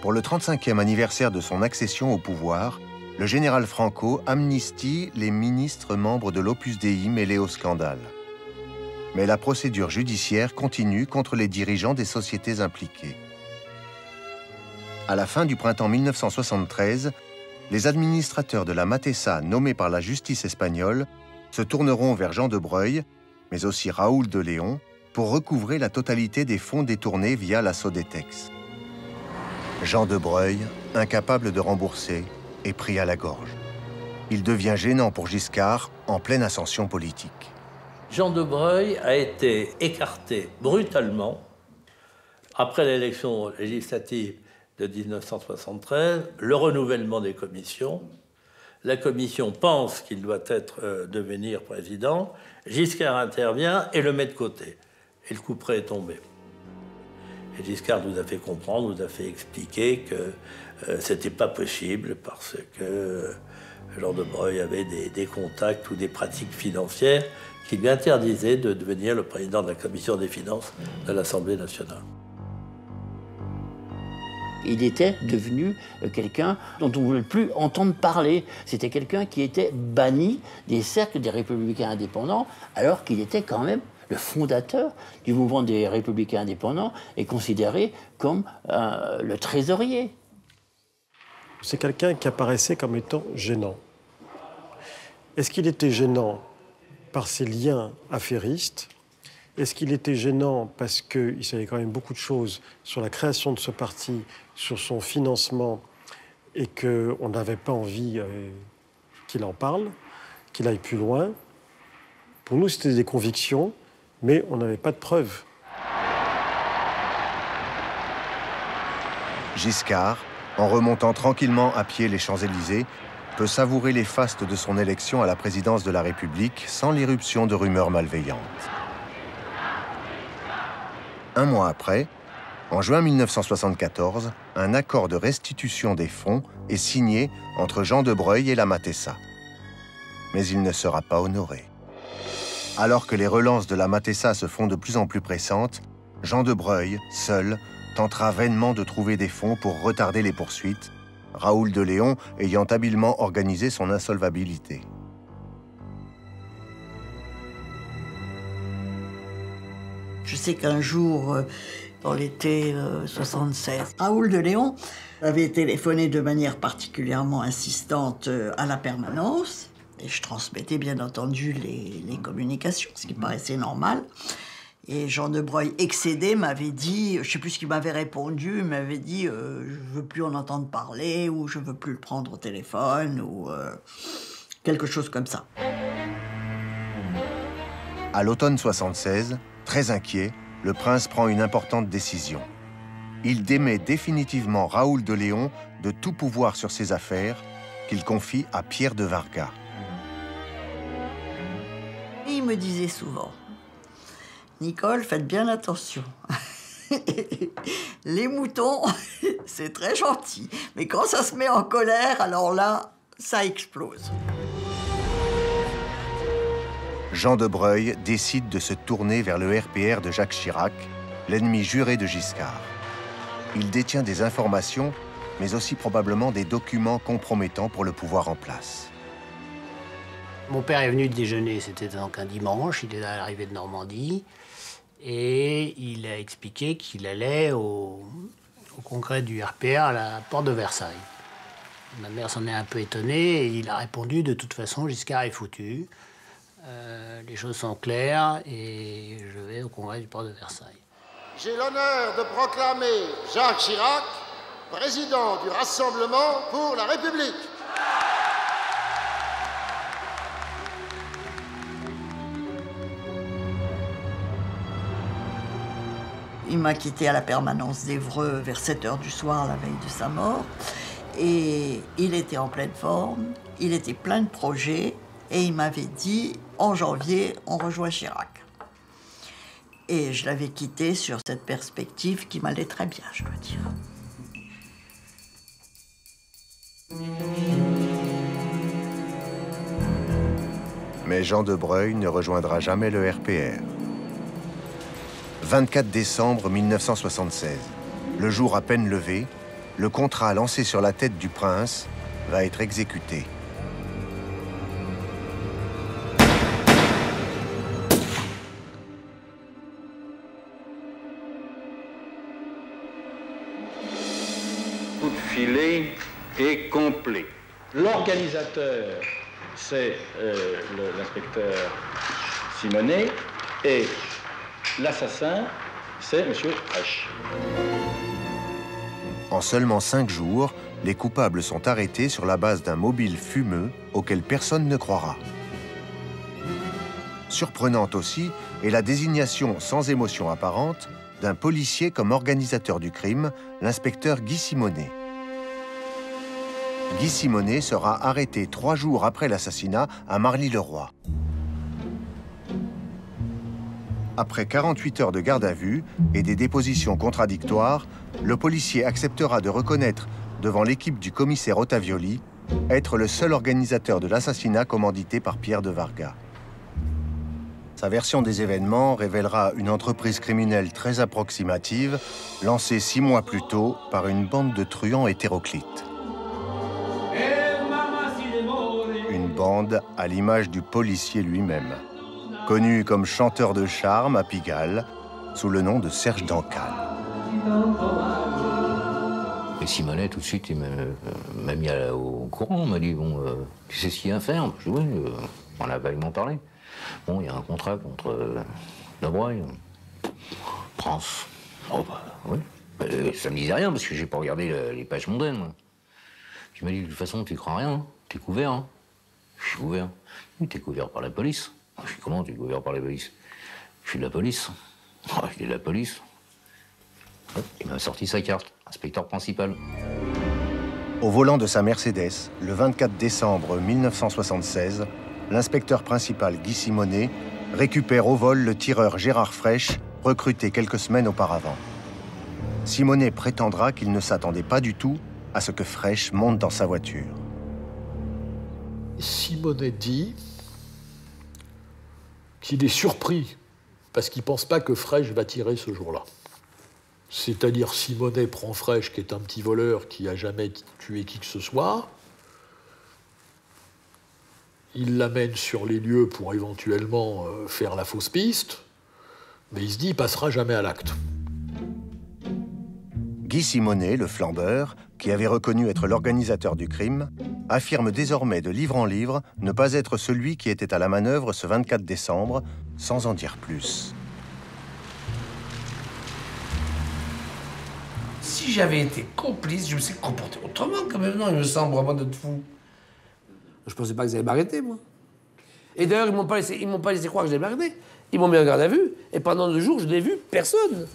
Pour le 35e anniversaire de son accession au pouvoir, le général Franco amnistie les ministres membres de l'Opus Dei mêlés au scandale. Mais la procédure judiciaire continue contre les dirigeants des sociétés impliquées. À la fin du printemps 1973, les administrateurs de la Matesa nommés par la justice espagnole se tourneront vers Jean de Breuil, mais aussi Raúl de León, pour recouvrer la totalité des fonds détournés via la Sodetex. Jean de Breuil, incapable de rembourser, est pris à la gorge. Il devient gênant pour Giscard en pleine ascension politique. Jean de Breuil a été écarté brutalement après l'élection législative de 1973, le renouvellement des commissions. La commission pense qu'il doit devenir président. Giscard intervient et le met de côté. Et le couperet est tombé. Et Giscard nous a fait comprendre, nous a fait expliquer que c'était pas possible parce que Jean de Breuil avait des contacts ou des pratiques financières qui lui interdisaient de devenir le président de la commission des finances de l'Assemblée nationale. Il était devenu quelqu'un dont on ne voulait plus entendre parler. C'était quelqu'un qui était banni des cercles des Républicains indépendants, alors qu'il était quand même le fondateur du mouvement des Républicains indépendants et considéré comme le trésorier. C'est quelqu'un qui apparaissait comme étant gênant. Est-ce qu'il était gênant par ses liens affairistes? Est-ce qu'il était gênant parce qu'il savait quand même beaucoup de choses sur la création de ce parti, sur son financement, et qu'on n'avait pas envie qu'il en parle, qu'il aille plus loin? Pour nous, c'était des convictions, mais on n'avait pas de preuves. Giscard, en remontant tranquillement à pied les Champs-Élysées, peut savourer les fastes de son élection à la présidence de la République sans l'irruption de rumeurs malveillantes. Un mois après, en juin 1974, un accord de restitution des fonds est signé entre Jean de Breuil et la Matesa. Mais il ne sera pas honoré. Alors que les relances de la Matesa se font de plus en plus pressantes, Jean de Breuil, seul, tentera vainement de trouver des fonds pour retarder les poursuites, Raúl de León ayant habilement organisé son insolvabilité. Je sais qu'un jour, dans l'été 76, Raoul de Léon avait téléphoné de manière particulièrement insistante à la permanence. Et je transmettais bien entendu les communications, ce qui paraissait normal. Et Jean de Broglie, excédé, m'avait dit, je ne sais plus ce qu'il m'avait répondu, il m'avait dit je ne veux plus en entendre parler, ou je ne veux plus le prendre au téléphone, ou quelque chose comme ça. À l'automne 76, très inquiet, le prince prend une importante décision. Il démet définitivement Raoul de Léon de tout pouvoir sur ses affaires, qu'il confie à Pierre de Vargas. Et il me disait souvent, Nicole, faites bien attention. Les moutons, c'est très gentil, mais quand ça se met en colère, alors là, ça explose. Jean de Broglie décide de se tourner vers le RPR de Jacques Chirac, l'ennemi juré de Giscard. Il détient des informations, mais aussi probablement des documents compromettants pour le pouvoir en place. Mon père est venu déjeuner, c'était donc un dimanche, il est à l'arrivée de Normandie, et il a expliqué qu'il allait au congrès du RPR à la porte de Versailles. Ma mère s'en est un peu étonnée, et il a répondu, de toute façon, Giscard est foutu. Les choses sont claires, et je vais au congrès du port de Versailles. J'ai l'honneur de proclamer Jacques Chirac, président du Rassemblement pour la République. Il m'a quitté à la permanence d'Évreux vers 7 h du soir, la veille de sa mort. Et il était en pleine forme, il était plein de projets, et il m'avait dit, en janvier, on rejoint Chirac. Et je l'avais quitté sur cette perspective qui m'allait très bien, je dois dire. Mais Jean de Broglie ne rejoindra jamais le RPR. 24 décembre 1976, le jour à peine levé, le contrat lancé sur la tête du prince va être exécuté. Coup de filet est complet. L'organisateur, c'est l'inspecteur Simonet, et l'assassin, c'est M. Frêche. En seulement 5 jours, les coupables sont arrêtés sur la base d'un mobile fumeux auquel personne ne croira. Surprenante aussi est la désignation sans émotion apparente d'un policier comme organisateur du crime, l'inspecteur Guy Simonet. Guy Simonet sera arrêté 3 jours après l'assassinat à Marly-le-Roi. Après 48 heures de garde à vue et des dépositions contradictoires, le policier acceptera de reconnaître devant l'équipe du commissaire Ottavioli être le seul organisateur de l'assassinat commandité par Pierre de Vargas. Sa version des événements révélera une entreprise criminelle très approximative, lancée 6 mois plus tôt par une bande de truands hétéroclites. Une bande à l'image du policier lui-même, connu comme chanteur de charme à Pigalle, sous le nom de Serge Dancal. Et Simonet, tout de suite, il m'a mis au courant. On m'a dit, bon, tu sais ce qu'il y a à faire? Je dis, oui, on a vaguement parlé. Bon, il y a un contrat contre de Broglie. Prince. Oh, bah, oui. Ça me disait rien, parce que j'ai pas regardé les pages mondaines, moi. Il m'a dit, de toute façon, tu crois rien, hein. T'es couvert, hein. Je suis couvert. Oui, t'es couvert par la police. Je dis, comment t'es couvert par la police? Je suis de la police. Oh, je dis de la police. Il m'a sorti sa carte, inspecteur principal. Au volant de sa Mercedes, le 24 décembre 1976, l'inspecteur principal Guy Simonet récupère au vol le tireur Gérard Frêche, recruté quelques semaines auparavant. Simonet prétendra qu'il ne s'attendait pas du tout à ce que Frêche monte dans sa voiture. Simonet dit qu'il est surpris parce qu'il ne pense pas que Frêche va tirer ce jour-là. C'est-à-dire Simonet prend Frêche, qui est un petit voleur qui n'a jamais tué qui que ce soit. Il l'amène sur les lieux pour éventuellement faire la fausse piste. Mais il se dit, il passera jamais à l'acte. Guy Simonet, le flambeur, qui avait reconnu être l'organisateur du crime, affirme désormais de livre en livre ne pas être celui qui était à la manœuvre ce 24 décembre, sans en dire plus. Si j'avais été complice, je me serais comporté autrement quand même. Non, il me semble vraiment d'être fou. Je pensais pas qu'ils allaient m'arrêter, moi. Et d'ailleurs, ils m'ont pas laissé croire que j'allais m'arrêter. Ils m'ont mis en garde à vue, et pendant 2 jours, je n'ai vu personne.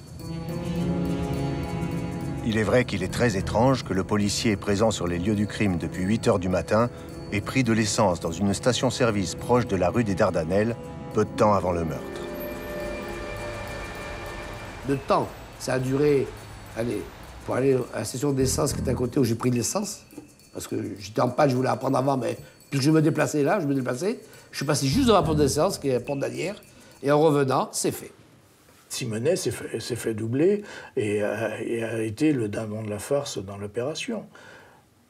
Il est vrai qu'il est très étrange que le policier présent sur les lieux du crime depuis 8 heures du matin ait pris de l'essence dans une station-service proche de la rue des Dardanelles, peu de temps avant le meurtre. De temps, ça a duré, allez, pour aller à la station d'essence qui était à côté où j'ai pris de l'essence, parce que j'étais en panne, je voulais la prendre avant, mais puisque je me déplaçais là, je suis passé juste devant la porte d'essence, qui est la porte d'Anières, et en revenant, c'est fait. Simonet s'est fait doubler et a été le dindon de la farce dans l'opération.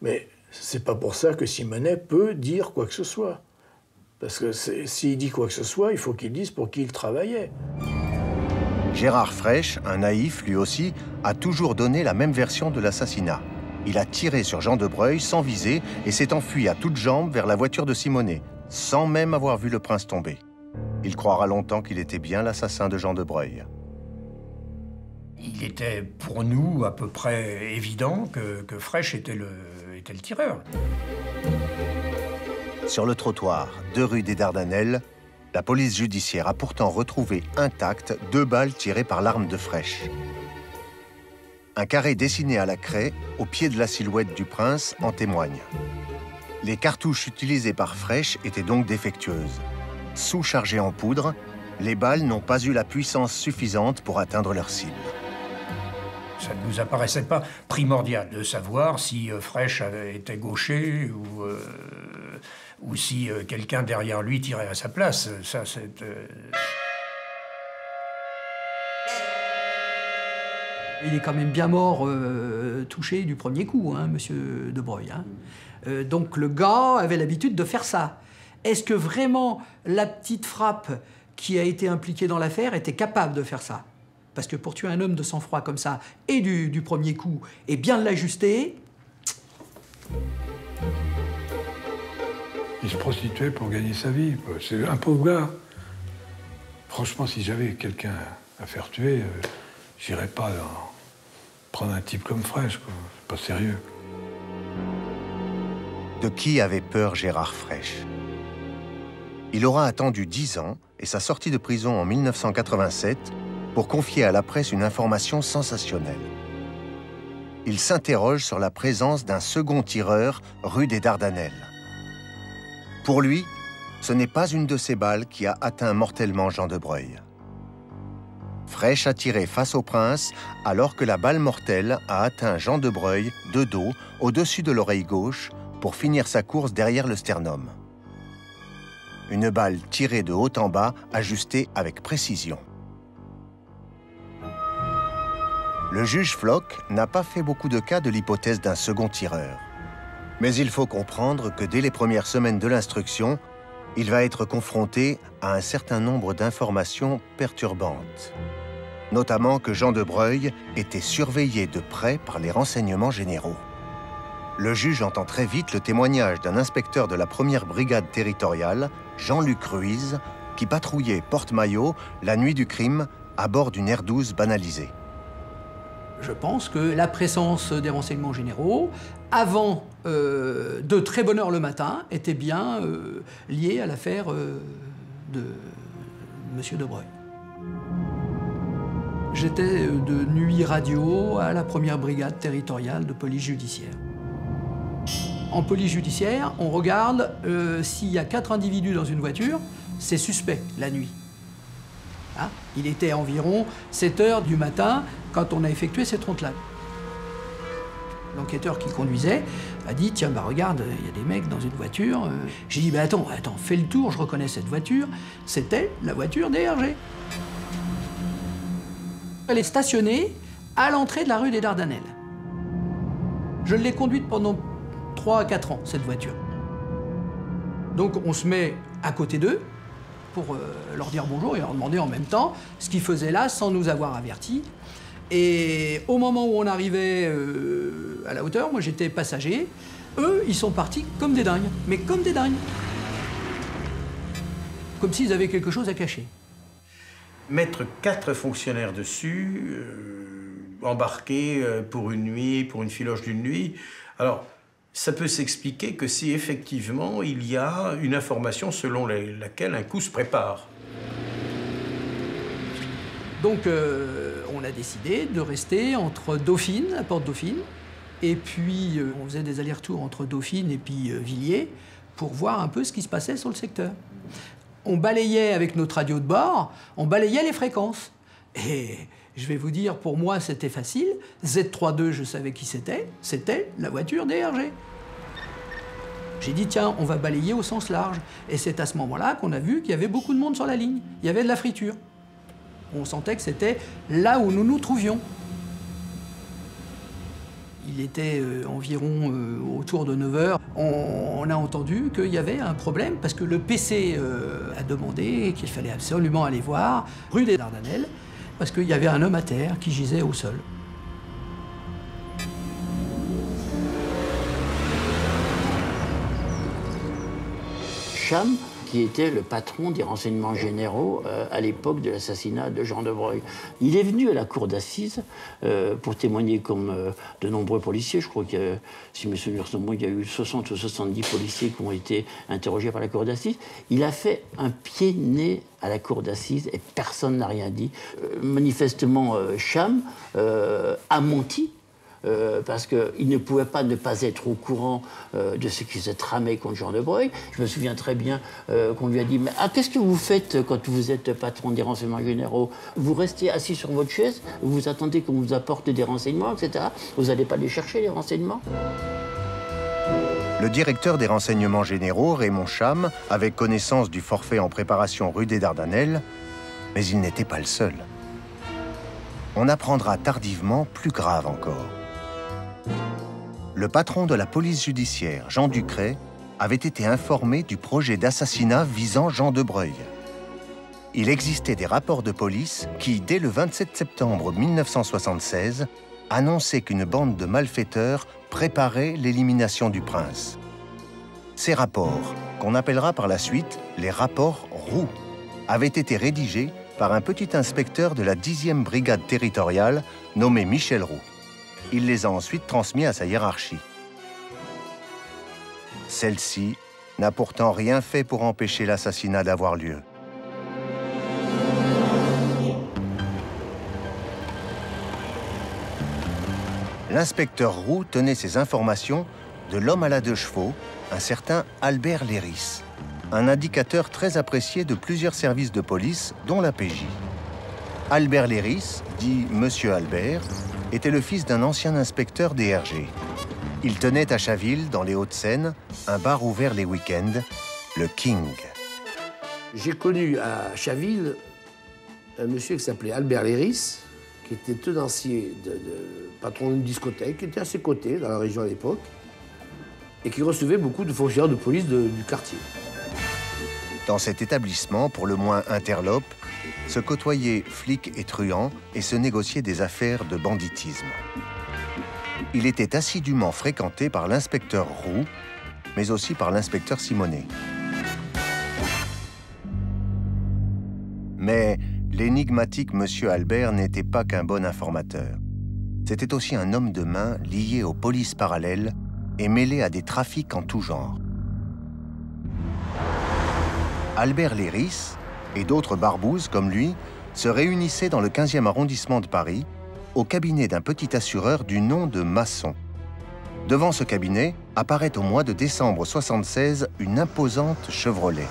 Mais c'est pas pour ça que Simonet peut dire quoi que ce soit. Parce que s'il dit quoi que ce soit, il faut qu'il dise pour qui il travaillait. Gérard Frêche, un naïf lui aussi, a toujours donné la même version de l'assassinat. Il a tiré sur Jean de Breuil sans viser et s'est enfui à toutes jambes vers la voiture de Simonet, sans même avoir vu le prince tomber. Il croira longtemps qu'il était bien l'assassin de Jean de Breuil. Il était pour nous à peu près évident que Frêche était le tireur. Sur le trottoir, 2 rue des Dardanelles, la police judiciaire a pourtant retrouvé intactes 2 balles tirées par l'arme de Frêche. Un carré dessiné à la craie, au pied de la silhouette du prince, en témoigne. Les cartouches utilisées par Frêche étaient donc défectueuses. Sous-chargées en poudre, les balles n'ont pas eu la puissance suffisante pour atteindre leur cible. Ça ne nous apparaissait pas primordial de savoir si Frêche était gaucher ou si quelqu'un derrière lui tirait à sa place. Ça, c'est... Il est quand même bien mort touché du premier coup, hein, monsieur de Breuil. Hein. Donc le gars avait l'habitude de faire ça. Est-ce que vraiment la petite frappe qui a été impliquée dans l'affaire était capable de faire ça? Parce que pour tuer un homme de sang-froid comme ça, et du premier coup, et bien l'ajuster... Il se prostituait pour gagner sa vie. C'est un pauvre gars. Franchement, si j'avais quelqu'un à faire tuer, j'irais pas prendre un type comme Frêche, quoi. C'est pas sérieux. De qui avait peur Gérard Frêche? Il aura attendu 10 ans et sa sortie de prison en 1987 pour confier à la presse une information sensationnelle. Il s'interroge sur la présence d'un second tireur rue des Dardanelles. Pour lui, ce n'est pas une de ces balles qui a atteint mortellement Jean de Breuil. Frêche a tiré face au prince alors que la balle mortelle a atteint Jean de Breuil de dos au-dessus de l'oreille gauche pour finir sa course derrière le sternum. Une balle tirée de haut en bas, ajustée avec précision. Le juge Floch n'a pas fait beaucoup de cas de l'hypothèse d'un second tireur. Mais il faut comprendre que dès les premières semaines de l'instruction, il va être confronté à un certain nombre d'informations perturbantes. Notamment que Jean de Breuil était surveillé de près par les renseignements généraux. Le juge entend très vite le témoignage d'un inspecteur de la 1re brigade territoriale, Jean-Luc Ruiz, qui patrouillait Porte-Maillot la nuit du crime à bord d'une R12 banalisée. Je pense que la présence des renseignements généraux, avant de très bonne heure le matin, était bien liée à l'affaire de M. de Breuil. J'étais de nuit radio à la 1re brigade territoriale de police judiciaire. En police judiciaire, on regarde s'il y a 4 individus dans une voiture, c'est suspect la nuit. Hein? Il était environ 7 heures du matin quand on a effectué cette ronde-là. L'enquêteur qui conduisait a dit « Tiens, bah regarde, il y a des mecs dans une voiture. » J'ai dit bah, « Attends, fais le tour, je reconnais cette voiture. » C'était la voiture des RG. Elle est stationnée à l'entrée de la rue des Dardanelles. Je l'ai conduite pendant 3 à 4 ans, cette voiture. Donc on se met à côté d'eux, pour leur dire bonjour et leur demander en même temps ce qu'ils faisaient là sans nous avoir avertis. Et au moment où on arrivait à la hauteur, moi j'étais passager, eux ils sont partis comme des dingues, mais comme des dingues. Comme s'ils avaient quelque chose à cacher. Mettre 4 fonctionnaires dessus, embarqués pour une nuit, pour une filoche d'une nuit, alors ça peut s'expliquer que si effectivement il y a une information selon laquelle un coup se prépare. Donc on a décidé de rester entre Dauphine, la porte Dauphine, et puis on faisait des allers-retours entre Dauphine et puis Villiers pour voir un peu ce qui se passait sur le secteur. On balayait avec notre radio de bord, on balayait les fréquences. Et je vais vous dire, pour moi c'était facile, Z32 je savais qui c'était la voiture DRG. J'ai dit tiens, on va balayer au sens large. Et c'est à ce moment-là qu'on a vu qu'il y avait beaucoup de monde sur la ligne, il y avait de la friture. On sentait que c'était là où nous nous trouvions. Il était environ autour de 9 h. On a entendu qu'il y avait un problème parce que le PC a demandé qu'il fallait absolument aller voir rue des Dardanelles parce qu'il y avait un homme à terre qui gisait au sol. Cham, qui était le patron des renseignements généraux à l'époque de l'assassinat de Jean de Broglie. Il est venu à la cour d'assises pour témoigner comme de nombreux policiers. Je crois que, si mes souvenirs sont bons, il y a eu 60 ou 70 policiers qui ont été interrogés par la cour d'assises. Il a fait un pied-nez à la cour d'assises et personne n'a rien dit. Manifestement, Cham a menti. Parce qu'il ne pouvait pas ne pas être au courant de ce qui se tramait contre Jean de Broglie. Je me souviens très bien qu'on lui a dit « Mais qu'est-ce que vous faites quand vous êtes patron des renseignements généraux? Vous restez assis sur votre chaise, vous attendez qu'on vous apporte des renseignements, etc. Vous n'allez pas les chercher, les renseignements ?» Le directeur des renseignements généraux, Raymond Cham, avait connaissance du forfait en préparation rue des Dardanelles, mais il n'était pas le seul. On apprendra tardivement plus grave encore. Le patron de la police judiciaire, Jean Ducret, avait été informé du projet d'assassinat visant Jean de Broglie. Il existait des rapports de police qui, dès le 27 septembre 1976, annonçaient qu'une bande de malfaiteurs préparait l'élimination du prince. Ces rapports, qu'on appellera par la suite les rapports Roux, avaient été rédigés par un petit inspecteur de la 10e brigade territoriale nommé Michel Roux. Il les a ensuite transmis à sa hiérarchie. Celle-ci n'a pourtant rien fait pour empêcher l'assassinat d'avoir lieu. L'inspecteur Roux tenait ses informations de l'homme à la 2 chevaux, un certain Albert Léris, un indicateur très apprécié de plusieurs services de police, dont la PJ. Albert Léris, dit Monsieur Albert, était le fils d'un ancien inspecteur DRG. Il tenait à Chaville, dans les Hauts-de-Seine, un bar ouvert les week-ends, le King. J'ai connu à Chaville un monsieur qui s'appelait Albert Léris, qui était tenancier patron d'une discothèque, qui était à ses côtés dans la région à l'époque, et qui recevait beaucoup de fonctionnaires de police du quartier. Dans cet établissement, pour le moins interlope, se côtoyaient flics et truands et se négociaient des affaires de banditisme. Il était assidûment fréquenté par l'inspecteur Roux, mais aussi par l'inspecteur Simonet. Mais l'énigmatique Monsieur Albert n'était pas qu'un bon informateur. C'était aussi un homme de main lié aux polices parallèles et mêlé à des trafics en tout genre. Albert Léris et d'autres barbouzes comme lui se réunissaient dans le 15e arrondissement de Paris, au cabinet d'un petit assureur du nom de Masson. Devant ce cabinet apparaît au mois de décembre 1976 une imposante Chevrolet.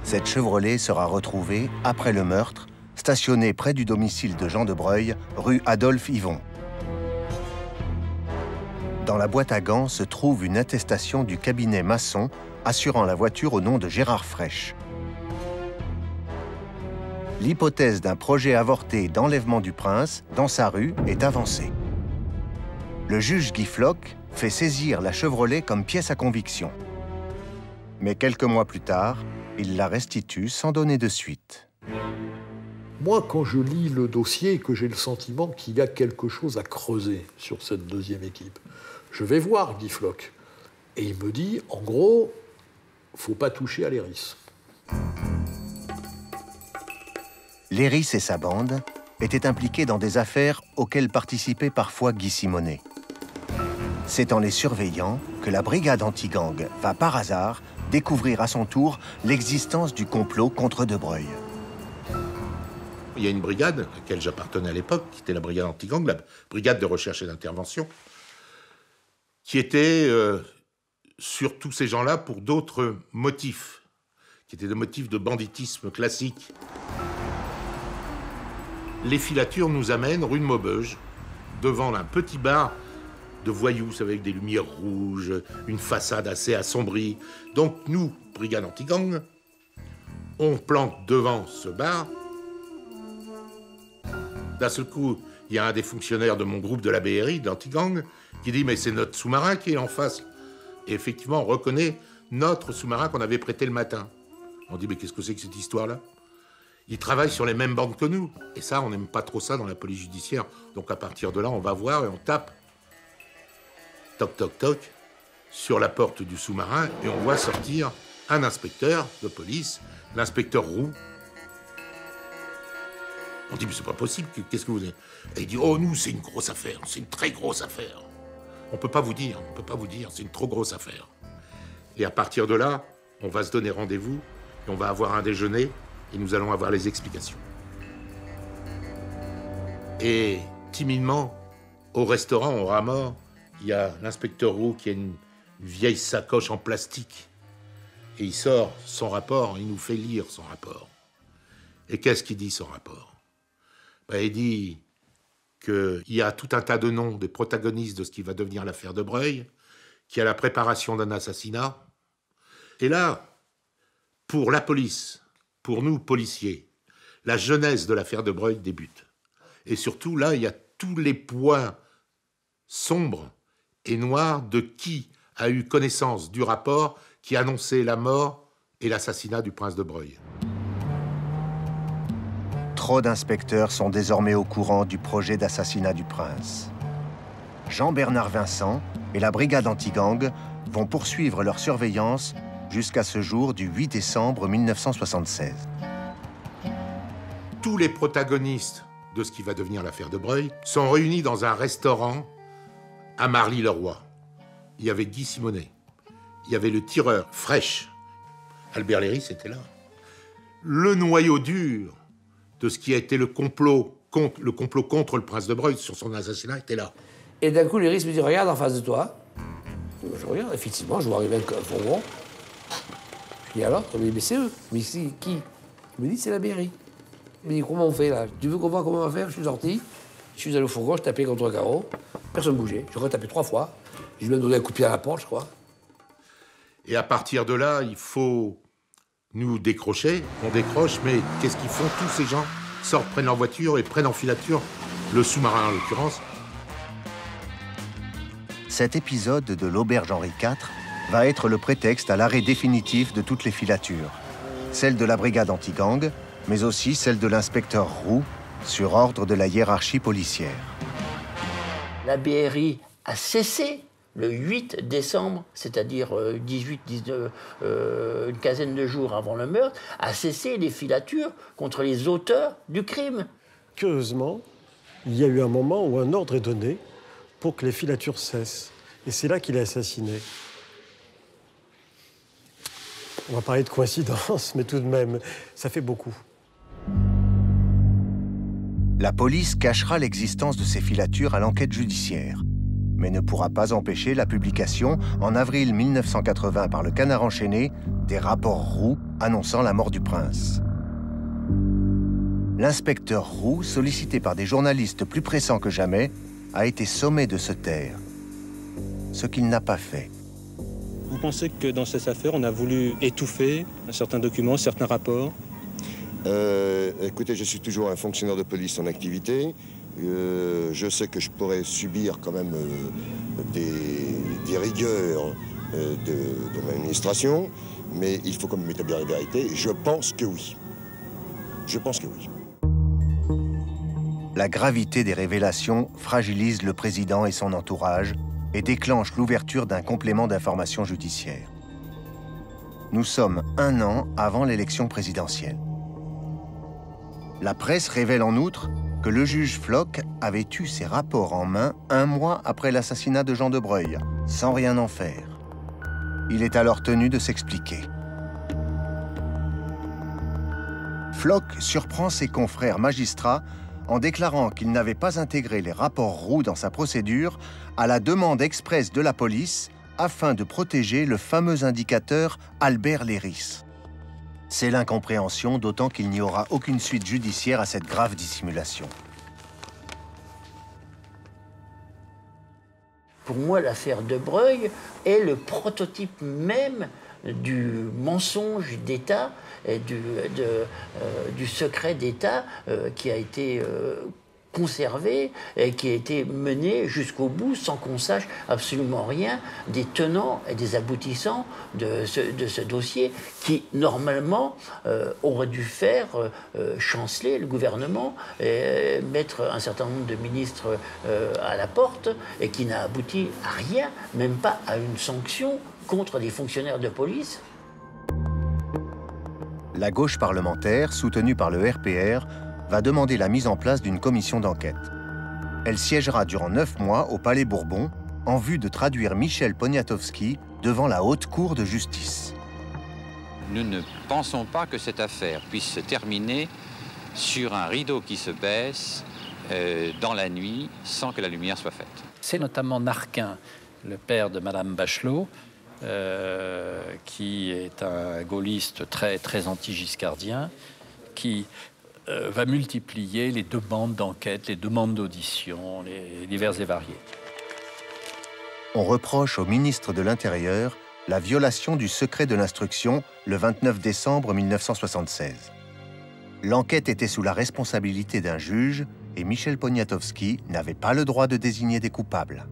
Cette Chevrolet sera retrouvée, après le meurtre, stationnée près du domicile de Jean de Broglie, rue Adolphe-Yvon. Dans la boîte à gants se trouve une attestation du cabinet Masson assurant la voiture au nom de Gérard Fraîche. L'hypothèse d'un projet avorté d'enlèvement du prince dans sa rue est avancée. Le juge Guy Floch fait saisir la Chevrolet comme pièce à conviction. Mais quelques mois plus tard, il la restitue sans donner de suite. Moi, quand je lis le dossier et que j'ai le sentiment qu'il y a quelque chose à creuser sur cette deuxième équipe, je vais voir Guy Floch. Et il me dit, en gros, faut pas toucher à Léris. Léris et sa bande étaient impliqués dans des affaires auxquelles participait parfois Guy Simonet. C'est en les surveillant que la brigade anti-gang va par hasard découvrir à son tour l'existence du complot contre De Breuil. Il y a une brigade à laquelle j'appartenais à l'époque, qui était la brigade anti-gang, la brigade de recherche et d'intervention, qui était sur tous ces gens-là pour d'autres motifs, qui étaient des motifs de banditisme classique. Les filatures nous amènent rue de Maubeuge, devant un petit bar de voyous, avec des lumières rouges, une façade assez assombrie. Donc nous, brigade anti-gang, on plante devant ce bar. D'un seul coup, il y a un des fonctionnaires de mon groupe de la BRI, d'anti-gang, qui dit « mais c'est notre sous-marin qui est en face ». Et effectivement, on reconnaît notre sous-marin qu'on avait prêté le matin. On dit « mais qu'est-ce que c'est que cette histoire-là » Ils travaillent sur les mêmes bandes que nous. Et ça, on n'aime pas trop ça dans la police judiciaire. Donc à partir de là, on va voir et on tape. Toc, toc, toc, sur la porte du sous-marin, et on voit sortir un inspecteur de police, l'inspecteur Roux. On dit, mais c'est pas possible, qu'est-ce que vous avez? Et il dit, oh, nous, c'est une grosse affaire, c'est une très grosse affaire. On peut pas vous dire, c'est une trop grosse affaire. Et à partir de là, on va se donner rendez-vous, et on va avoir un déjeuner, et nous allons avoir les explications. Et timidement, au restaurant, au rat mort, il y a l'inspecteur Roux qui a une vieille sacoche en plastique. Et il sort son rapport, il nous fait lire son rapport. Et qu'est-ce qu'il dit, son rapport? Il dit qu'il y a tout un tas de noms des protagonistes de ce qui va devenir l'affaire de Breuil, qu'il y a la préparation d'un assassinat. Et là, pour la police, pour nous, policiers, la genèse de l'affaire de Breuil débute. Et surtout, là, il y a tous les points sombres et noir de qui a eu connaissance du rapport qui annonçait la mort et l'assassinat du prince de Breuil. Trop d'inspecteurs sont désormais au courant du projet d'assassinat du prince. Jean-Bernard Vincent et la brigade anti-gang vont poursuivre leur surveillance jusqu'à ce jour du 8 décembre 1976. Tous les protagonistes de ce qui va devenir l'affaire de Breuil sont réunis dans un restaurant à Marly-le-Roi. Il y avait Guy Simonet, il y avait le tireur Fraîche, Albert Léris était là. Le noyau dur de ce qui a été le complot contre le prince de Breuil sur son assassinat était là. Et d'un coup, Léris me dit, regarde en face de toi. Je regarde, effectivement, je vois arriver un fourgon. Je dis alors, il me dit, mais c'est eux. Mais c'est qui? Il me dit, c'est la BRI. Il me dit, comment on fait là? Tu veux qu'on voit comment on va faire? Je suis sorti, je suis allé au fourgon, je tapais contre un carreau. Personne ne bougeait. J'ai retapé 3 fois. Je lui ai donné un coup de pied à la porte, je crois. Et à partir de là, il faut nous décrocher. On décroche, mais qu'est-ce qu'ils font? Tous ces gens sortent, prennent leur voiture et prennent en filature le sous-marin en l'occurrence. Cet épisode de l'Auberge Henri IV va être le prétexte à l'arrêt définitif de toutes les filatures. Celle de la brigade anti-gang, mais aussi celle de l'inspecteur Roux, sur ordre de la hiérarchie policière. La BRI a cessé le 8 décembre, c'est-à-dire 19, une quinzaine de jours avant le meurtre, a cessé les filatures contre les auteurs du crime. Curieusement, il y a eu un moment où un ordre est donné pour que les filatures cessent. Et c'est là qu'il est assassiné. On va parler de coïncidence, mais tout de même, ça fait beaucoup. La police cachera l'existence de ces filatures à l'enquête judiciaire, mais ne pourra pas empêcher la publication, en avril 1980 par le Canard enchaîné, des rapports Roux annonçant la mort du prince. L'inspecteur Roux, sollicité par des journalistes plus pressants que jamais, a été sommé de se taire, ce qu'il n'a pas fait. Vous pensez que dans cette affaire, on a voulu étouffer certains documents, certains rapports? Écoutez, je suis toujours un fonctionnaire de police en activité. Je sais que je pourrais subir quand même des rigueurs de mon administration, mais il faut quand même établir la vérité. Je pense que oui. Je pense que oui. La gravité des révélations fragilise le président et son entourage et déclenche l'ouverture d'un complément d'information judiciaire. Nous sommes 1 an avant l'élection présidentielle. La presse révèle en outre que le juge Floch avait eu ses rapports en main 1 mois après l'assassinat de Jean de Breuil, sans rien en faire. Il est alors tenu de s'expliquer. Floch surprend ses confrères magistrats en déclarant qu'il n'avait pas intégré les rapports Roux dans sa procédure à la demande expresse de la police afin de protéger le fameux indicateur Albert Léris. C'est l'incompréhension, d'autant qu'il n'y aura aucune suite judiciaire à cette grave dissimulation. Pour moi, l'affaire de Breuil est le prototype même du mensonge d'État et du secret d'État qui a été conservé et qui a été mené jusqu'au bout sans qu'on sache absolument rien des tenants et des aboutissants de ce dossier qui, normalement, aurait dû faire chanceler le gouvernement et mettre un certain nombre de ministres à la porte et qui n'a abouti à rien, même pas à une sanction contre des fonctionnaires de police. La gauche parlementaire, soutenue par le RPR, va demander la mise en place d'une commission d'enquête. Elle siégera durant 9 mois au Palais Bourbon en vue de traduire Michel Poniatowski devant la Haute Cour de justice. Nous ne pensons pas que cette affaire puisse se terminer sur un rideau qui se baisse dans la nuit sans que la lumière soit faite. C'est notamment Narquin, le père de Madame Bachelot, qui est un gaulliste très anti-giscardien, qui va multiplier les demandes d'enquête, les demandes d'audition, les diverses et variées. On reproche au ministre de l'Intérieur la violation du secret de l'instruction le 29 décembre 1976. L'enquête était sous la responsabilité d'un juge et Michel Poniatowski n'avait pas le droit de désigner des coupables.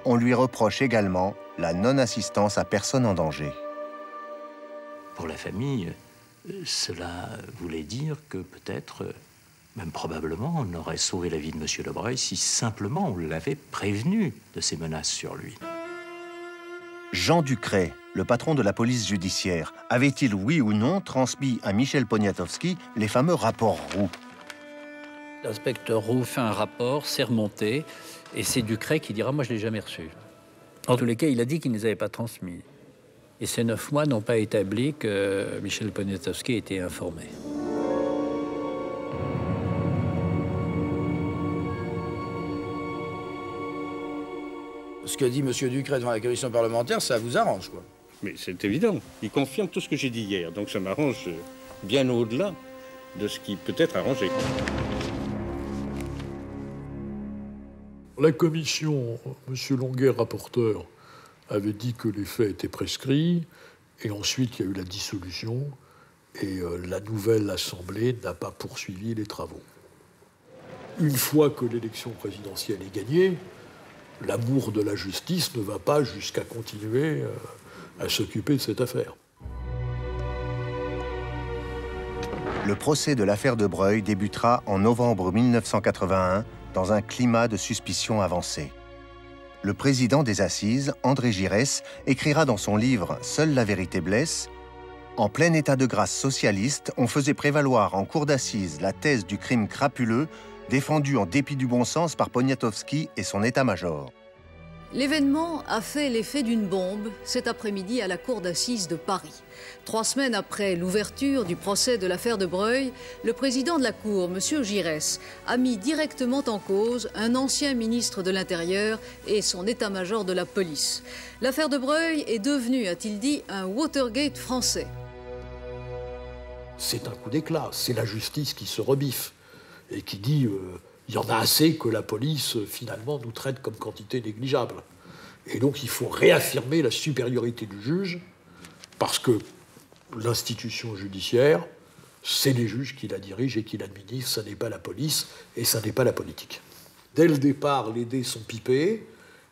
On lui reproche également la non-assistance à personne en danger. Pour la famille, cela voulait dire que peut-être, même probablement, on aurait sauvé la vie de M. de Breuil si simplement on l'avait prévenu de ces menaces sur lui. Jean Ducret, le patron de la police judiciaire, avait-il, oui ou non, transmis à Michel Poniatowski les fameux rapports Roux? L'inspecteur Roux fait un rapport, c'est remonté, et c'est Ducret qui dira « moi je ne l'ai jamais reçu ». En tous les cas, il a dit qu'il ne les avait pas transmis. Et ces 9 mois n'ont pas établi que Michel Poniatowski était informé. Ce que dit M. Ducret devant la commission parlementaire, ça vous arrange, quoi. Mais c'est évident. Il confirme tout ce que j'ai dit hier. Donc ça m'arrange bien au-delà de ce qui peut être arrangé. La commission, M. Longuet, rapporteur, avait dit que les faits étaient prescrits, et ensuite il y a eu la dissolution, et la nouvelle Assemblée n'a pas poursuivi les travaux. Une fois que l'élection présidentielle est gagnée, l'amour de la justice ne va pas jusqu'à continuer à s'occuper de cette affaire. Le procès de l'affaire de Breuil débutera en novembre 1981 dans un climat de suspicion avancée. Le président des Assises, André Giresse, écrira dans son livre « Seule la vérité blesse » « En plein état de grâce socialiste, on faisait prévaloir en cour d'assises la thèse du crime crapuleux, défendue en dépit du bon sens par Poniatowski et son état-major. » L'événement a fait l'effet d'une bombe cet après-midi à la cour d'assises de Paris. 3 semaines après l'ouverture du procès de l'affaire de Breuil, le président de la Cour, M. Giresse, a mis directement en cause un ancien ministre de l'Intérieur et son état-major de la police. L'affaire de Breuil est devenue, a-t-il dit, un Watergate français. C'est un coup d'éclat, c'est la justice qui se rebiffe et qui dit il y en a assez que la police, finalement, nous traite comme quantité négligeable. Et donc, il faut réaffirmer la supériorité du juge, parce que l'institution judiciaire, c'est les juges qui la dirigent et qui l'administrent, ça n'est pas la police et ça n'est pas la politique. Dès le départ, les dés sont pipés,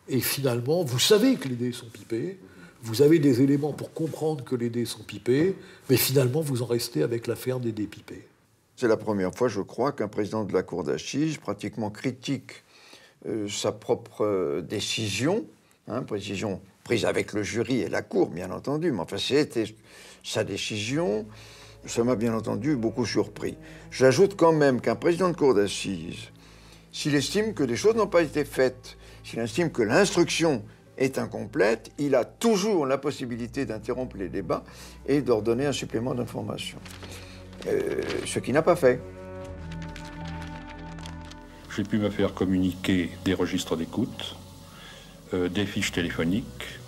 Et finalement, vous savez que les dés sont pipés, vous avez des éléments pour comprendre que les dés sont pipés, mais finalement, vous en restez avec l'affaire des dés pipés. C'est la première fois, je crois, qu'un président de la cour d'assises pratiquement critique sa propre décision, décision prise avec le jury et la cour, bien entendu, mais enfin, c'était sa décision. Ça m'a bien entendu beaucoup surpris. J'ajoute quand même qu'un président de cour d'assises, s'il estime que des choses n'ont pas été faites, s'il estime que l'instruction est incomplète, il a toujours la possibilité d'interrompre les débats et d'ordonner un supplément d'information. Ce qu'il n'a pas fait. J'ai pu me faire communiquer des registres d'écoute, des fiches téléphoniques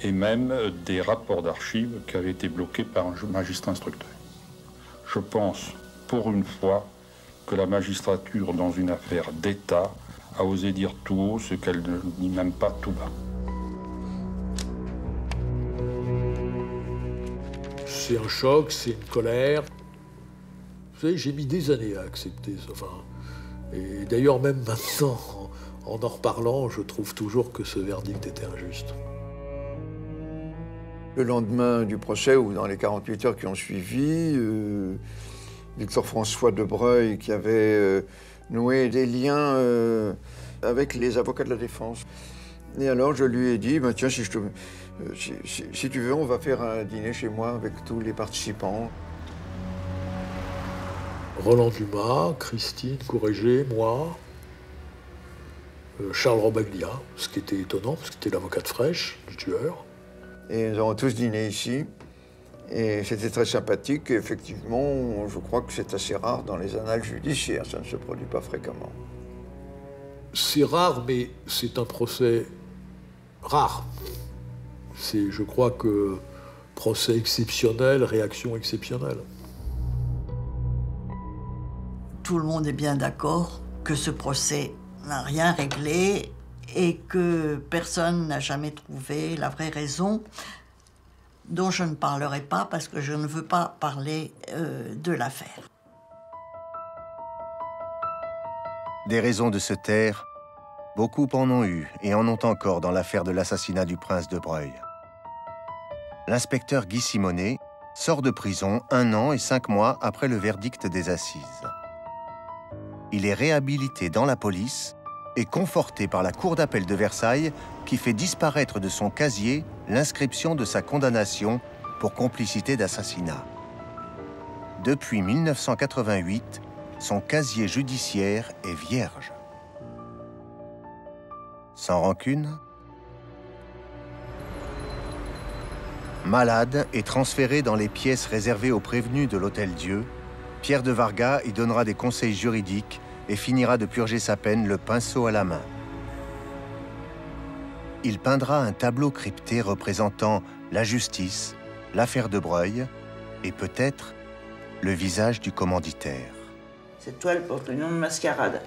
et même des rapports d'archives qui avaient été bloqués par un magistrat instructeur. Je pense, pour une fois, que la magistrature, dans une affaire d'État, a osé dire tout haut ce qu'elle ne dit même pas tout bas. C'est un choc, c'est une colère. Vous savez, j'ai mis des années à accepter ça. Enfin, et d'ailleurs, même maintenant, en reparlant, je trouve toujours que ce verdict était injuste. Le lendemain du procès, ou dans les 48 heures qui ont suivi, Victor François de Breuil, qui avait noué des liens avec les avocats de la défense. Et alors, je lui ai dit, bah, tiens, si tu veux, on va faire un dîner chez moi avec tous les participants. Roland Dumas, Christine Courrégé, moi, Charles Robaglia, ce qui était étonnant, parce que c'était l'avocate fraîche du tueur. Et nous avons tous dîné ici. Et c'était très sympathique. Et effectivement, je crois que c'est assez rare dans les annales judiciaires. Ça ne se produit pas fréquemment. C'est rare, mais c'est un procès rare. C'est, je crois que, procès exceptionnel, réaction exceptionnelle. Tout le monde est bien d'accord que ce procès n'a rien réglé et que personne n'a jamais trouvé la vraie raison, dont je ne parlerai pas parce que je ne veux pas parler de l'affaire. Des raisons de se taire, beaucoup en ont eu et en ont encore dans l'affaire de l'assassinat du prince de Breuil. L'inspecteur Guy Simonet sort de prison 1 an et 5 mois après le verdict des assises. Il est réhabilité dans la police et conforté par la Cour d'appel de Versailles qui fait disparaître de son casier l'inscription de sa condamnation pour complicité d'assassinat. Depuis 1988, son casier judiciaire est vierge. Sans rancune, malade et transféré dans les pièces réservées aux prévenus de l'Hôtel-Dieu, Pierre de Vargas y donnera des conseils juridiques et finira de purger sa peine le pinceau à la main. Il peindra un tableau crypté représentant la justice, l'affaire de Breuil et peut-être le visage du commanditaire. Cette toile porte le nom de Mascarade.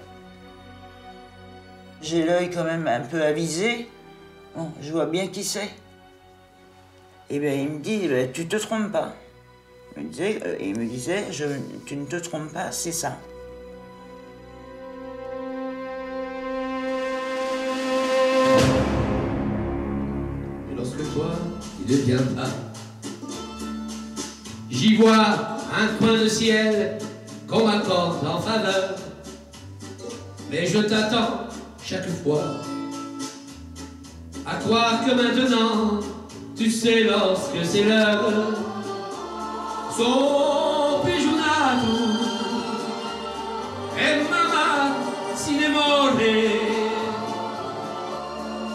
J'ai l'œil quand même un peu avisé. Bon, je vois bien qui c'est. Et bien il me dit, tu te trompes pas. Il me disait, tu ne te trompes pas, c'est ça. Il devient bas. J'y vois un coin de ciel qu'on m'accorde en faveur, mais je t'attends chaque fois à croire que maintenant tu sais lorsque c'est l'heure. Son pijunato e mamma sinemore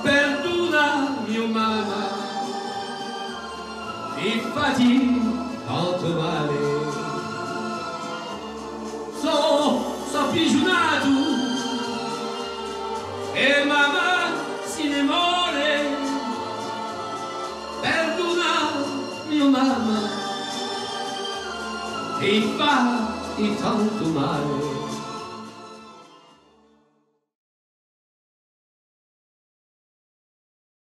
perdona mio mamma. Infatti, tanto male. Sono pigiunato e mamma si ne muore. Perdona mio mamma. Infatti, tanto male.